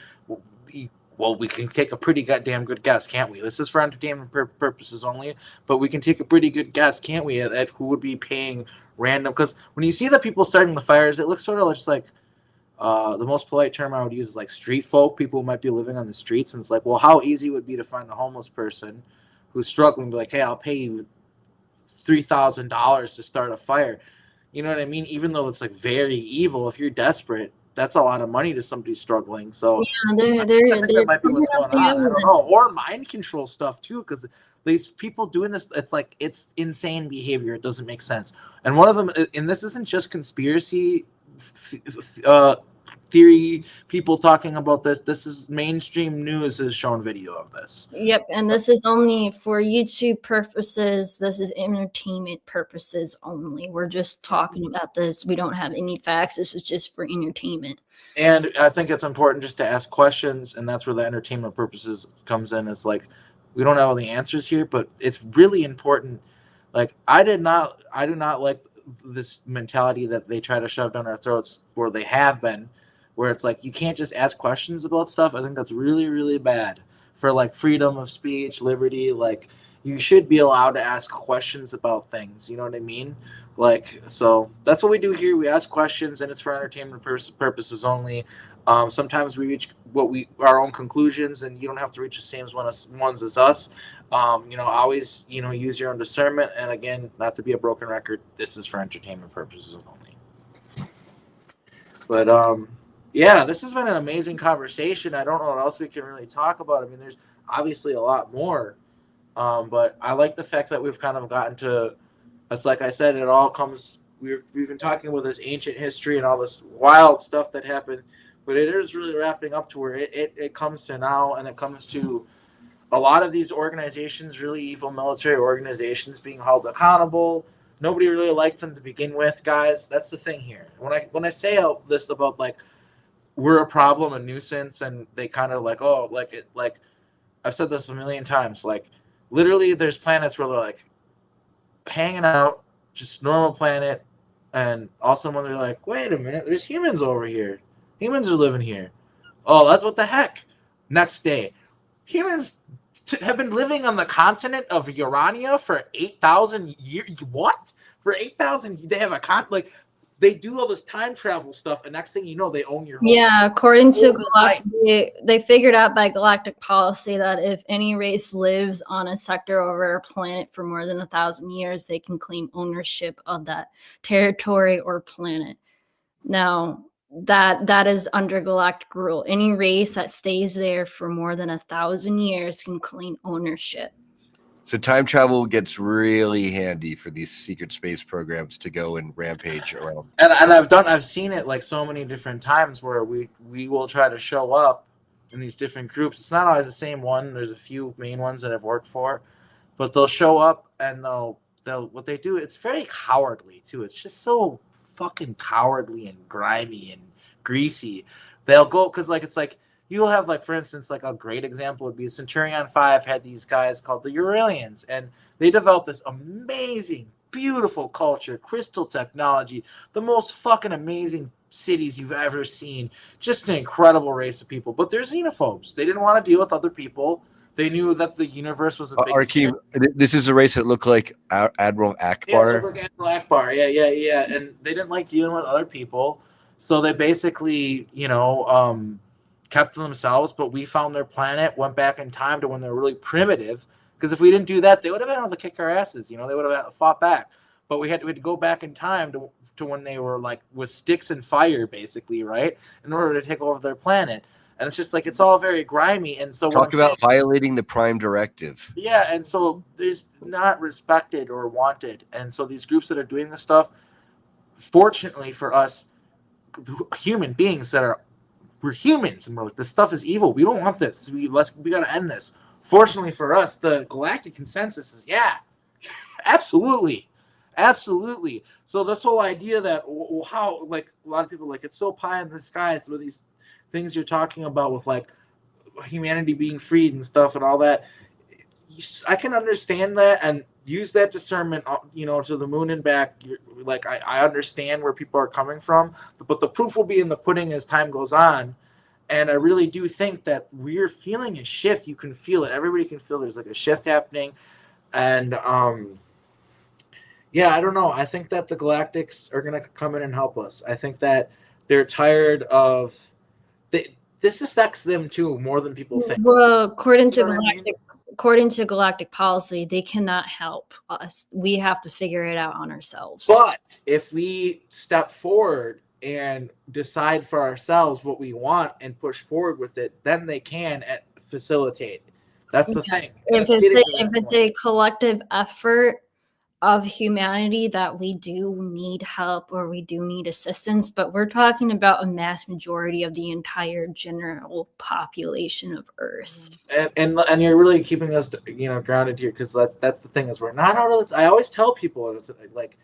Well, we can take a pretty goddamn good guess, can't we? This is for entertainment purposes only, but we can take a pretty good guess, can't we, at who would be paying random? Because when you see the people starting the fires, it looks sort of just like the most polite term I would use is like street folk. People who might be living on the streets, and it's like, well, how easy would it be to find a homeless person who's struggling, be like, hey, I'll pay you $3,000 to start a fire. You know what I mean? Even though it's like very evil, if you're desperate, that's a lot of money to somebody struggling. So yeah, I think that might be what's going on. I don't know. Or mind control stuff too, because these people doing this, it's insane behavior. It doesn't make sense. And one of them, and this isn't just conspiracy theory people talking about this. This is mainstream news has shown video of this. Yep, and this is only for YouTube purposes. This is entertainment purposes only. We're just talking about this. We don't have any facts. This is just for entertainment. And I think it's important just to ask questions, and that's where the entertainment purposes comes in. It's like, we don't have all the answers here, but it's really important. Like, I do not like this mentality that they try to shove down our throats, or they have been, where it's like you can't just ask questions about stuff. I think that's really, really bad for like freedom of speech, liberty. Like, you should be allowed to ask questions about things. You know what I mean? Like, so that's what we do here. We ask questions, and it's for entertainment purposes only. Sometimes we reach our own conclusions, and you don't have to reach the same ones as us. Always, use your own discernment. And again, not to be a broken record, this is for entertainment purposes only. But yeah, this has been an amazing conversation. I don't know what else we can really talk about. I mean, there's obviously a lot more, but I like the fact that we've kind of gotten to. It's like I said, it all comes. We've been talking about this ancient history and all this wild stuff that happened, but it is really wrapping up to where it comes to now, and it comes to a lot of these organizations, really evil military organizations, being held accountable. Nobody really liked them to begin with, guys. That's the thing here. When I say this about like we're a problem, a nuisance, and they kind of like, oh, like I've said this a million times. Like, literally, there's planets where they're like hanging out, just normal planet, and all of a sudden they're like, wait a minute, there's humans over here. Humans are living here. Oh, that's what the heck. Next day, humans have been living on the continent of Urania for 8,000 years. What? For 8,000, they have a like they do all this time travel stuff, and next thing you know, they own your home. Yeah, according to Galactic, they figured out by Galactic policy that if any race lives on a sector over a planet for more than 1,000 years, they can claim ownership of that territory or planet. Now, that is under galactic rule. Any race that stays there for more than 1,000 years can claim ownership. So time travel gets really handy for these secret space programs to go and rampage around. And I've seen it like so many different times where we will try to show up in these different groups. It's not always the same one. There's a few main ones that I've worked for, but they'll show up and they'll what they do. It's very cowardly too. It's just so fucking cowardly and grimy and greasy. They'll go because like it's like you'll have like for instance like a great example would be Centurion 5 had these guys called the Uralians, and they developed this amazing, beautiful culture, crystal technology, the most fucking amazing cities you've ever seen. Just an incredible race of people. But they're xenophobes. They didn't want to deal with other people. They knew that the universe was a big Arkheim, this is a race that looked like Admiral Akbar. Yeah, like Admiral Akbar. Yeah. And they didn't like dealing with other people. So they basically, kept to themselves. But we found their planet, went back in time to when they were really primitive. Because if we didn't do that, they would have been able to kick our asses. They would have fought back. But we had to go back in time to when they were like with sticks and fire, basically, right? In order to take over their planet. And it's just like it's all very grimy. And so talk about violating the Prime Directive. Yeah, and so there's not respected or wanted. And so these groups that are doing this stuff, fortunately for us, human beings we're humans and we're like, this stuff is evil. We don't want this. We gotta end this. Fortunately for us, the galactic consensus is absolutely. So this whole idea that how like a lot of people like it's so pie in the sky with these things you're talking about with like humanity being freed and stuff and all that, I can understand that and use that discernment, to the moon and back. Like I understand where people are coming from, but the proof will be in the pudding as time goes on. And I really do think that we're feeling a shift. You can feel it. Everybody can feel there's like a shift happening. And I don't know. I think that the Galactics are going to come in and help us. I think that they're tired of this affects them too more than people think. Well, according to galactic policy, they cannot help us. We have to figure it out on ourselves. But if we step forward and decide for ourselves what we want and push forward with it, then they can facilitate. That's the thing. If it's a collective effort of humanity that we do need help or we do need assistance, but we're talking about a mass majority of the entire general population of Earth. And you're really keeping us, grounded here, because that's the thing is we're not out of. I always tell people it's like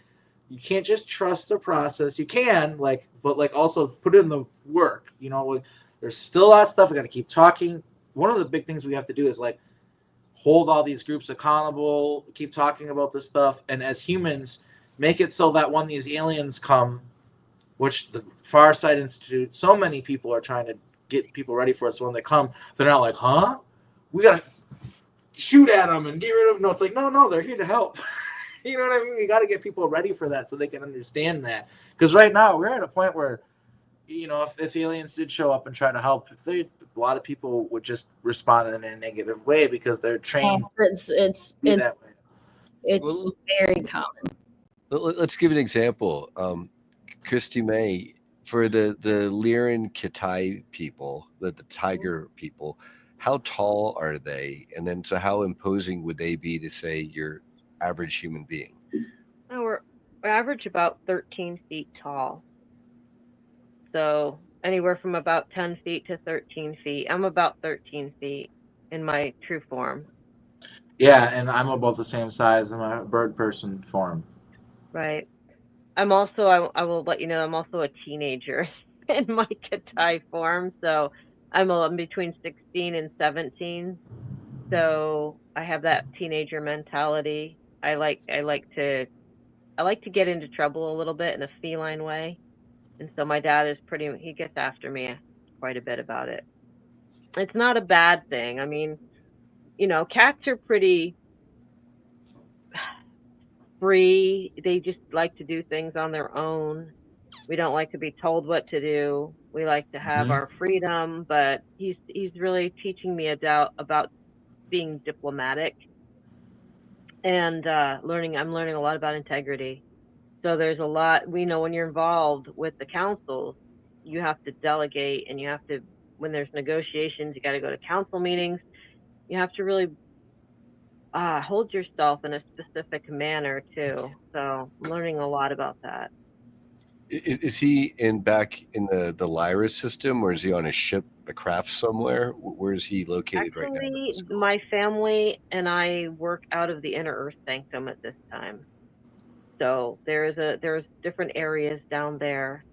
you can't just trust the process. You can but also put in the work. There's still a lot of stuff we got to keep talking. One of the big things we have to do is hold all these groups accountable, keep talking about this stuff, and as humans, make it so that when these aliens come, which the Far Side Institute, so many people are trying to get people ready for it, so when they come, they're not like, huh? We got to shoot at them and get rid of them. No, it's like, no, they're here to help. You know what I mean? We got to get people ready for that so they can understand that. Because right now, we're at a point where, if aliens did show up and try to help, a lot of people would just respond in a negative way because they're trained. It's very common. Let's give an example. Christy May, for the Lyran Kitai people, the tiger people, how tall are they? And then so how imposing would they be to say your average human being? We're average about 13 feet tall. So anywhere from about 10 feet to 13 feet. I'm about 13 feet in my true form. Yeah, and I'm about the same size in my bird person form. Right. I'm also, I will let you know, I'm also a teenager in my Kitai form. So I'm between 16 and 17. So I have that teenager mentality. I like to get into trouble a little bit in a feline way. And so my dad he gets after me quite a bit about it. It's not a bad thing. I mean, cats are pretty free. They just like to do things on their own. We don't like to be told what to do. We like to have our freedom, but he's really teaching me about being diplomatic and I'm learning a lot about integrity. So there's a lot, when you're involved with the councils, you have to delegate, and you have to, when there's negotiations, you got to go to council meetings. You have to really hold yourself in a specific manner too. So I'm learning a lot about that. Is he back in the Lyra system, or is he on a ship, a craft somewhere? Where is he located right now? Actually, my family and I work out of the Inner Earth Sanctum at this time. So there's different areas down there,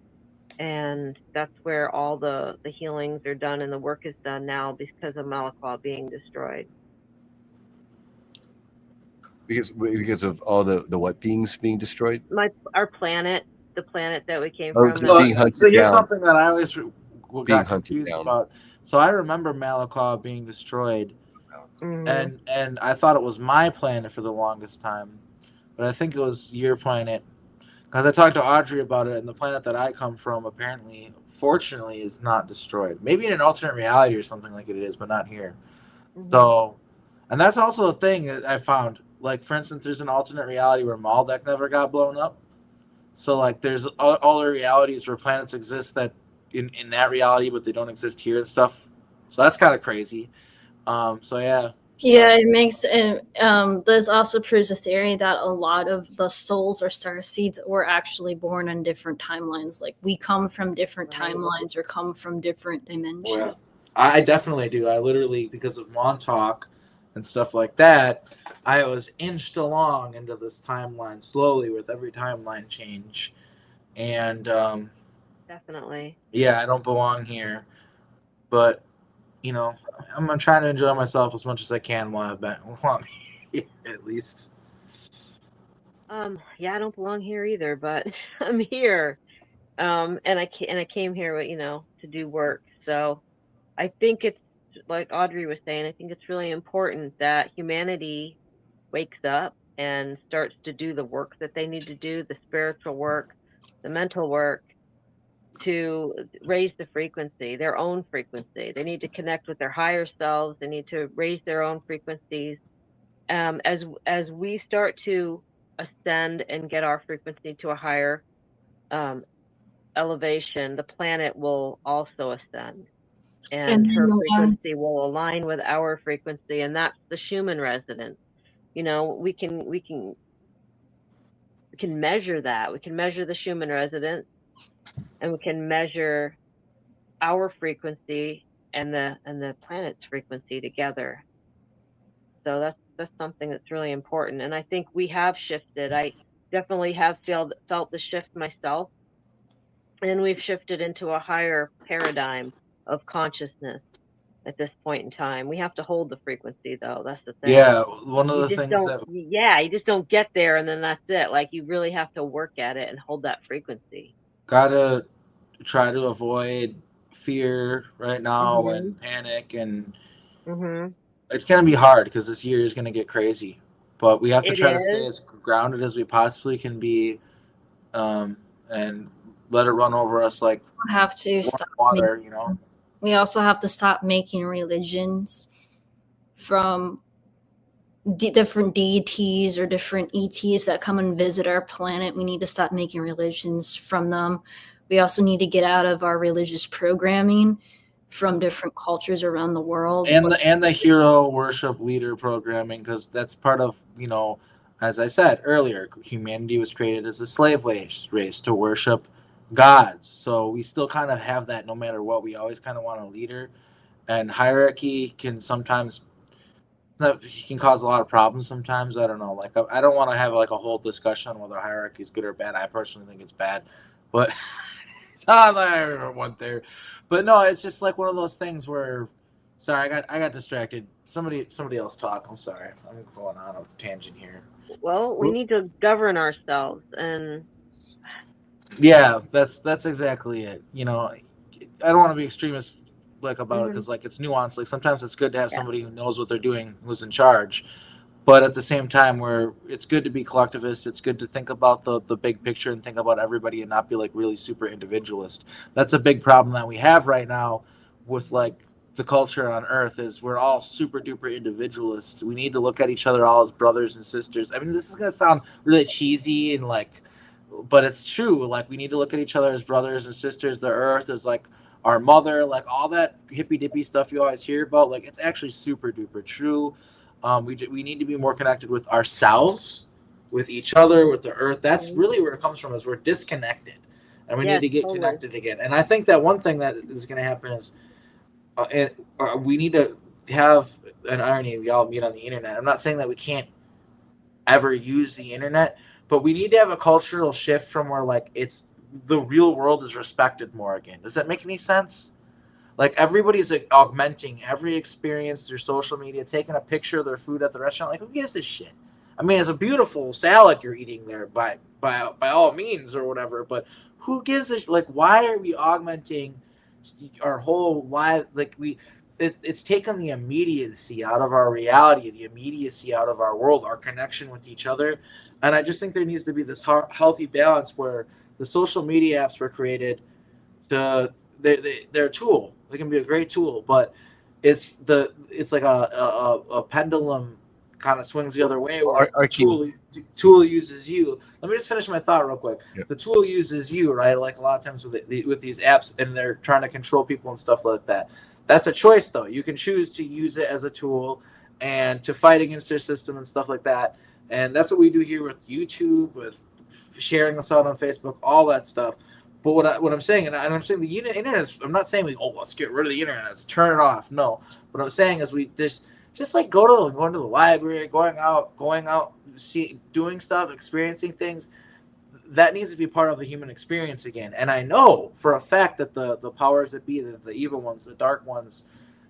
and that's where all the healings are done and the work is done now because of Mala Qua being destroyed. Because of all the what beings being destroyed? Our planet, the planet that we came Oh, from. So here's something that I always got confused down. about. So I remember Mala Qua being destroyed, and I thought it was my planet for the longest time, but I think it was your planet. Because I talked to Audrey about it, and the planet that I come from apparently, fortunately, is not destroyed. Maybe in an alternate reality or something like it is, but not here. So, and that's also a thing that I found. Like, for instance, there's an alternate reality where Maldek never got blown up. So, like, there's all the realities where planets exist that in that reality, but they don't exist here and stuff. So that's kind of crazy. So yeah. Yeah, it makes it. This also proves a theory that a lot of the souls or starseeds were actually born on different timelines. Like, we come from different timelines or come from different dimensions. Well, I definitely do. I literally, because of Montauk and stuff like that, I was inched along into this timeline slowly with every timeline change. And definitely. Yeah, I don't belong here. But, you know, I'm trying to enjoy myself as much as I can while I'm here, at least. Yeah, I don't belong here either, but I'm here. And I came here, to do work. So I think it's like Audrey was saying, I think it's really important that humanity wakes up and starts to do the work that they need to do, the spiritual work, the mental work, to raise the frequency, their own frequency. They need to connect with their higher selves. They need to raise their own frequencies. As we start to ascend and get our frequency to a higher elevation, the planet will also ascend, and her frequency will align with our frequency, and that's the Schumann resonance. We can measure that. We can measure the Schumann resonance, and we can measure our frequency and the planet's frequency together. So that's something that's really important, and I think we have shifted. I definitely have felt the shift myself, and we've shifted into a higher paradigm of consciousness at this point in time. We have to hold the frequency, though. That's the thing. Yeah, one of the things that you just don't get there and then that's it. Like, you really have to work at it and hold that frequency. Gotta try to avoid fear right now and panic, and it's gonna be hard because this year is gonna get crazy. But we have to try to stay as grounded as we possibly can be, and let it run over us like we have to stop water. We also have to stop making religions from different deities or different ETs that come and visit our planet. We need to stop making religions from them. We also need to get out of our religious programming from different cultures around the world. And the hero worship leader programming, because that's part of, as I said earlier, humanity was created as a slave race to worship gods. So we still kind of have that no matter what. We always kind of want a leader, and hierarchy can sometimes cause a lot of problems sometimes. I don't know. Like, I don't want to have like a whole discussion on whether hierarchy is good or bad. I personally think it's bad, but it's not like one there. But no, it's just like one of those things where, sorry, I got distracted. Somebody else talk. I'm sorry. I'm going on a tangent here. Well, we need to govern ourselves, and yeah, that's exactly it. I don't want to be extremist about it, because it's nuanced. Like, sometimes it's good to have somebody who knows what they're doing, who's in charge, but at the same time, where it's good to be collectivist, it's good to think about the big picture and think about everybody and not be like really super individualist. That's a big problem that we have right now with the culture on Earth, is we're all super duper individualists. We need to look at each other all as brothers and sisters. I mean, this is gonna sound really cheesy and but it's true. Like, we need to look at each other as brothers and sisters. The earth is like our mother, like all that hippy dippy stuff you always hear about. Like, it's actually super duper true. We need to be more connected with ourselves, with each other, with the earth. That's really where it comes from, is we're disconnected, and we need to get connected again. And I think that one thing that is going to happen is we need to have an irony. We all meet on the internet. I'm not saying that we can't ever use the internet, but we need to have a cultural shift from where like it's the real world is respected more again. Does that make any sense? Like, everybody's like augmenting every experience through social media, taking a picture of their food at the restaurant. Like, who gives a shit? I mean, it's a beautiful salad you're eating there by all means or whatever, but who gives a like? Why are we augmenting our whole life? Like, it's taken the immediacy out of our reality, the immediacy out of our world, our connection with each other. And I just think there needs to be this healthy balance where the social media apps were created to they're a tool. They can be a great tool, but it's like a pendulum kind of swings the other way, where the tool uses you. Let me just finish my thought real quick. Yep. The tool uses you, right? Like, a lot of times with these apps, and they're trying to control people and stuff like that. That's a choice, though. You can choose to use it as a tool and to fight against their system and stuff like that. And that's what we do here with YouTube, with sharing us out on Facebook, all that stuff. But what I'm saying, and I'm saying the internet is, I'm not saying let's get rid of the internet, let's turn it off. No. What I'm saying is we just like going to the library, going out, doing stuff, experiencing things. That needs to be part of the human experience again. And I know for a fact that the powers that be, the evil ones, the dark ones,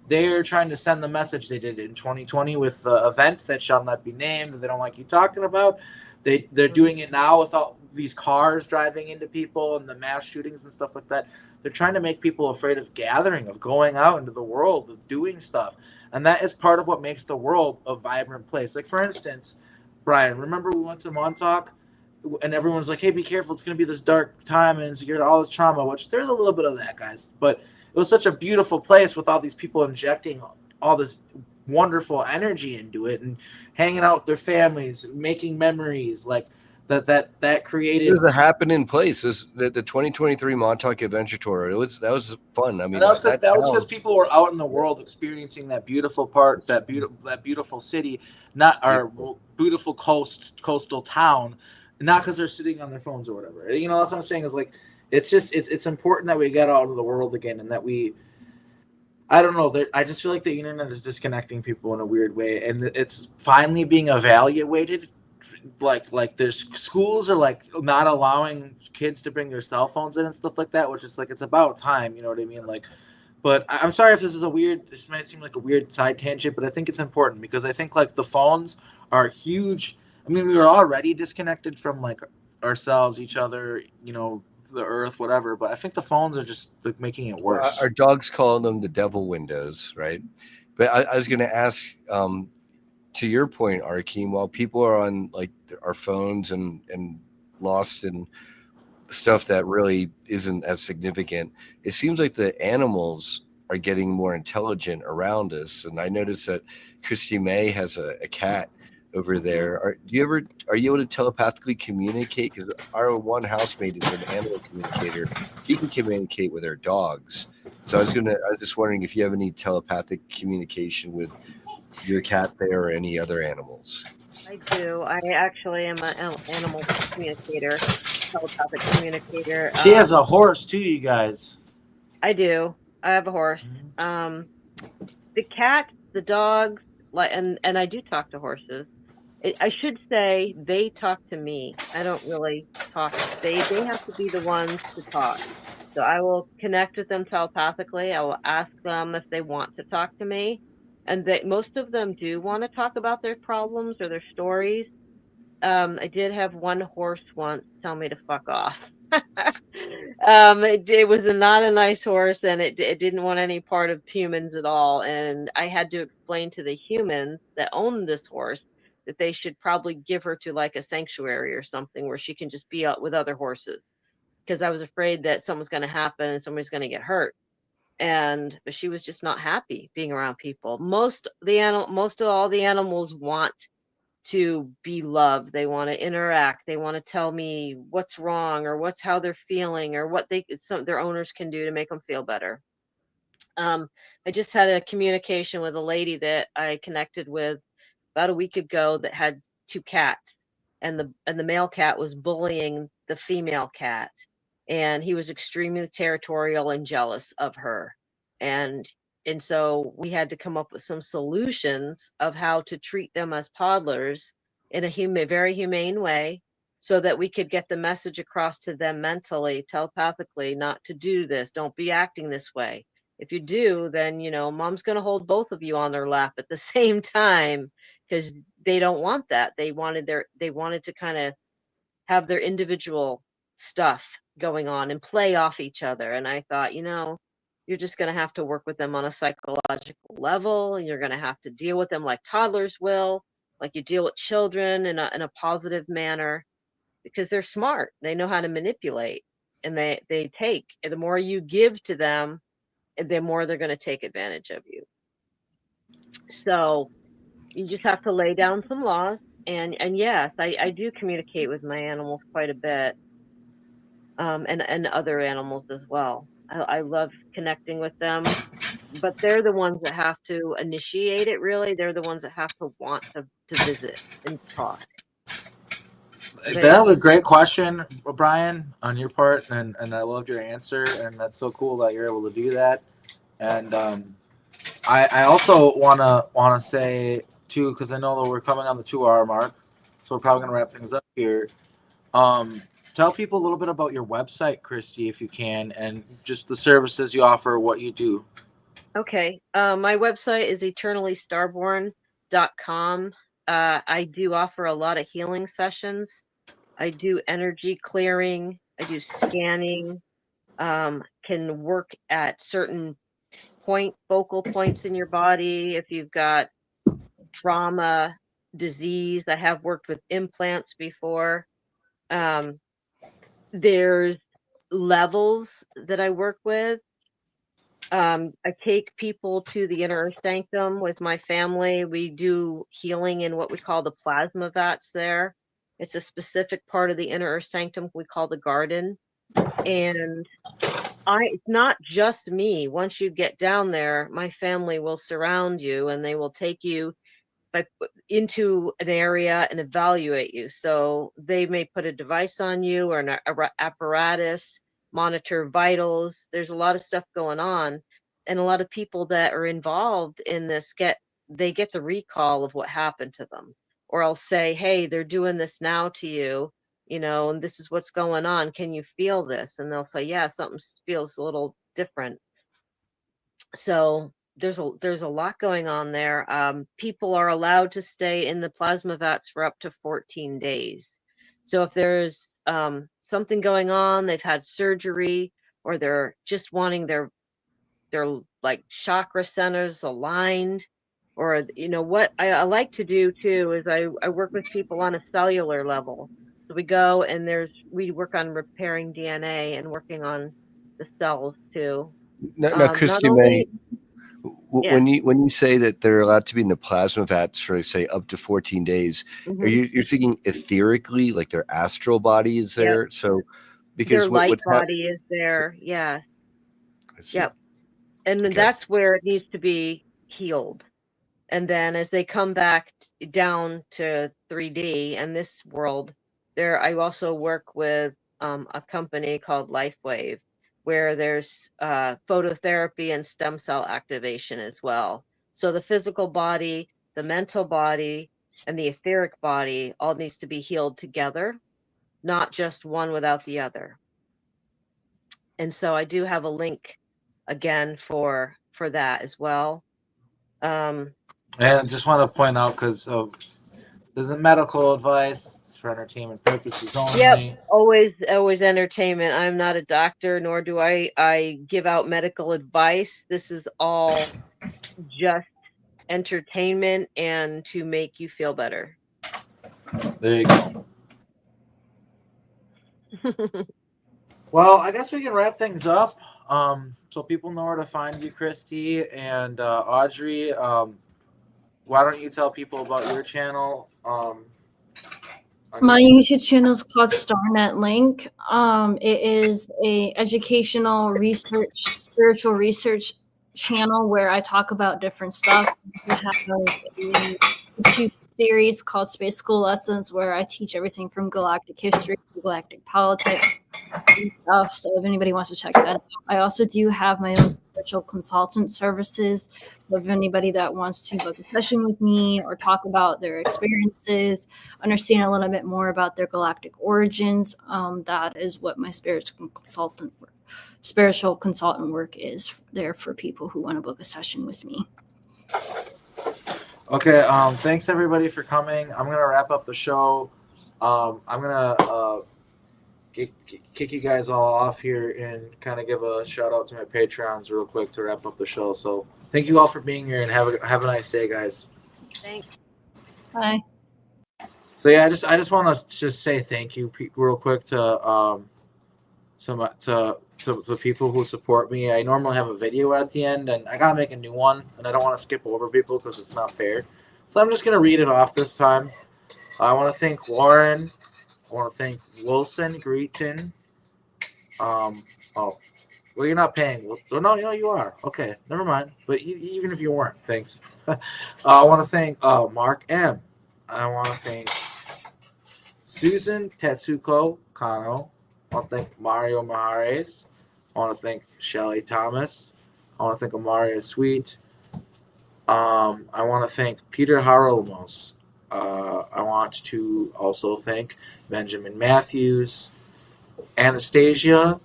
they're trying to send the message they did in 2020 with the event that shall not be named, that they don't like you talking about. They're doing it now with all these cars driving into people and the mass shootings and stuff like that. They're trying to make people afraid of gathering, of going out into the world, of doing stuff. And that is part of what makes the world a vibrant place. Like, for instance, Brian, remember we went to Montauk? And everyone's like, hey, be careful, it's going to be this dark time and insecurity, all this trauma, which there's a little bit of that, guys. But it was such a beautiful place with all these people injecting all this wonderful energy into it and hanging out with their families, making memories, like that created. It was a happening place. The 2023 Montauk Adventure Tour. That was fun. I mean, that was because people were out in the world experiencing that beautiful part, that beautiful city, not our beautiful coastal town. Not because they're sitting on their phones or whatever. You know, that's what I'm saying is like, it's just, it's important that we get out into the world again, and that I don't know, I just feel like the internet is disconnecting people in a weird way, and it's finally being evaluated. Like there's schools are like not allowing kids to bring their cell phones in and stuff like that, which is like, it's about time, you know what I mean? Like, but I'm sorry if this might seem like a weird side tangent, but I think it's important because I think like the phones are huge. I mean, we were already disconnected from like ourselves, each other, you know, the earth, whatever. But I think the phones are just like making it worse. Our dogs call them the devil windows, right? But I was going to ask, to your point, Arkheim, while people are on like our phones and lost in stuff that really isn't as significant, it seems like the animals are getting more intelligent around us. And I noticed that Kristina has a cat over there. Are you able to telepathically communicate? Because our one housemate is an animal communicator. He can communicate with our dogs. So I was just wondering if you have any telepathic communication with your cat there or any other animals. I do. I actually am an animal communicator, telepathic communicator. She has a horse too, you guys. I do. I have a horse. Mm-hmm. The cat, the dogs, and I do talk to horses. I should say they talk to me. I don't really talk. They have to be the ones to talk. So I will connect with them telepathically. I will ask them if they want to talk to me. And most of them do want to talk about their problems or their stories. I did have one horse once tell me to fuck off. It was not a nice horse, and it didn't want any part of humans at all. And I had to explain to the humans that own this horse that they should probably give her to like a sanctuary or something where she can just be out with other horses, because I was afraid that something's going to happen and somebody's going to get hurt. But she was just not happy being around people. Most of all the animals want to be loved. They want to interact. They want to tell me what's wrong or how they're feeling or what their owners can do to make them feel better. I just had a communication with a lady that I connected with about a week ago that had 2 cats, and the male cat was bullying the female cat, and he was extremely territorial and jealous of her. And so we had to come up with some solutions of how to treat them as toddlers in a very humane way, so that we could get the message across to them mentally, telepathically, not to do this. Don't be acting this way. If you do, then, mom's going to hold both of you on their lap at the same time, because they don't want that. They wanted to kind of have their individual stuff going on and play off each other. And I thought, you're just going to have to work with them on a psychological level, and you're going to have to deal with them like toddlers will, like you deal with children in a positive manner, because they're smart. They know how to manipulate, and they take. And the more you give to them, the more they're going to take advantage of you. So you just have to lay down some laws. And yes, I do communicate with my animals quite a bit, and other animals as well. I love connecting with them, but they're the ones that have to initiate it, really. They're the ones that have to want to visit and talk. That was a great question, Brian, on your part, and I loved your answer, and that's so cool that you're able to do that. And I also wanna say too, because I know that we're coming on the 2-hour mark, so we're probably gonna wrap things up here. Tell people a little bit about your website, Christy, if you can, and just the services you offer, what you do. Okay. My website is eternallystarborn.com. I do offer a lot of healing sessions. I do energy clearing. I do scanning. Can work at certain focal points in your body. If you've got trauma, disease, I have worked with implants before. There's levels that I work with. I take people to the Inner Earth Sanctum with my family. We do healing in what we call the plasma vats there. It's a specific part of the Inner Earth Sanctum we call the garden. And it's not just me. Once you get down there, my family will surround you, and they will take you into an area and evaluate you. So they may put a device on you or an apparatus, monitor vitals. There's a lot of stuff going on, and a lot of people that are involved in this get the recall of what happened to them. Or I'll say, hey, they're doing this now to you, and this is what's going on. Can you feel this? And they'll say, yeah, something feels a little different. So there's a lot going on there. People are allowed to stay in the plasma vats for up to 14 days. So if there's something going on, they've had surgery, or they're just wanting their like chakra centers aligned, or what I like to do too is I work with people on a cellular level. So we go and we work on repairing DNA and working on the cells too. Now, Christy, when you say that they're allowed to be in the plasma vats for, say, up to 14 days, mm-hmm. are you're thinking etherically, like their astral body is there? Yep. So because their light body is there, yeah. Yep. And okay. That's where it needs to be healed. And then as they come back down to 3D and this world, I also work with a company called LifeWave, where there's phototherapy and stem cell activation as well. So the physical body, the mental body, and the etheric body all needs to be healed together, not just one without the other. And so I do have a link again for that as well. And I just want to point out, because this is medical advice, it's for entertainment purposes only. Yep, always entertainment. I'm not a doctor, nor do I give out medical advice. This is all just entertainment and to make you feel better. There you go. Well, I guess we can wrap things up. So people know where to find you, Christy and Audrey. Why don't you tell people about your channel My YouTube channel is called StarNet Link. It is a educational research, spiritual research channel where I talk about different stuff. I have a YouTube series called Space School Lessons where I teach everything from galactic history to galactic politics and stuff. So if anybody wants to check that out, I also do have my own spiritual consultant services. So if anybody that wants to book a session with me or talk about their experiences, understand a little bit more about their galactic origins, that is what my spiritual consultant work is there for people who want to book a session with me. Okay, thanks everybody for coming. I'm gonna wrap up the show. I'm gonna kick you guys all off here and kind of give a shout out to my Patreons real quick to wrap up the show. So thank you all for being here and have a nice day, guys. Thanks. Bye. So yeah, I just want to just say thank you real quick to the people who support me. I normally have a video at the end, and I gotta make a new one, and I don't want to skip over people because it's not fair. So I'm just gonna read it off this time. I want to thank Lauren. I want to thank Wilson Greeton. Well, you're not paying. Well, no, you are. Okay, never mind. But even if you weren't, thanks. I want to thank Mark M. I want to thank Susan Tetsuko Kano. I want to thank Mario Mahares. I want to thank Shelly Thomas. I want to thank Amaria Sweet. I want to thank Peter Harolmos. I want to also thank Benjamin Matthews, Anastasia,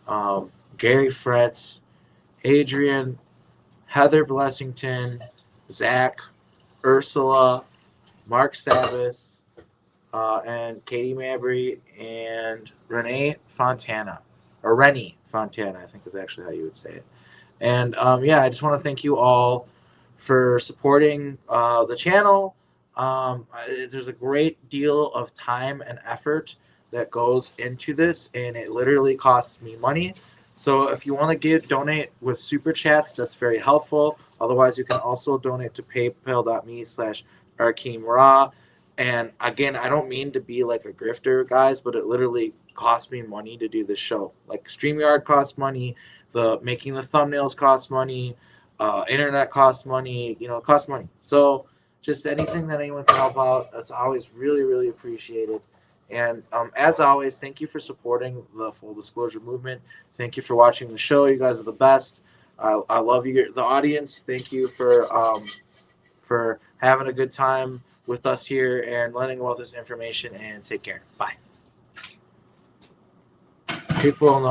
Gary Fretz, Adrian, Heather Blessington, Zach, Ursula, Mark Sabas, and Katie Mabry, and Renee Fontana. Or Rennie Fontana, I think is actually how you would say it. And yeah, I just want to thank you all for supporting the channel. There's a great deal of time and effort that goes into this, and it literally costs me money. So if you want to donate with super chats, that's very helpful. Otherwise, you can also donate to paypal.me/ArkeemRa. And again, I don't mean to be like a grifter, guys, but it literally costs me money to do this show. Like StreamYard costs money, making the thumbnails costs money, internet costs money, it costs money. So just anything that anyone can help out, that's always really, really appreciated. And as always, thank you for supporting the Full Disclosure movement. Thank you for watching the show. You guys are the best. I love you, the audience. Thank you for having a good time with us here and learning about this information, and take care. Bye. People in the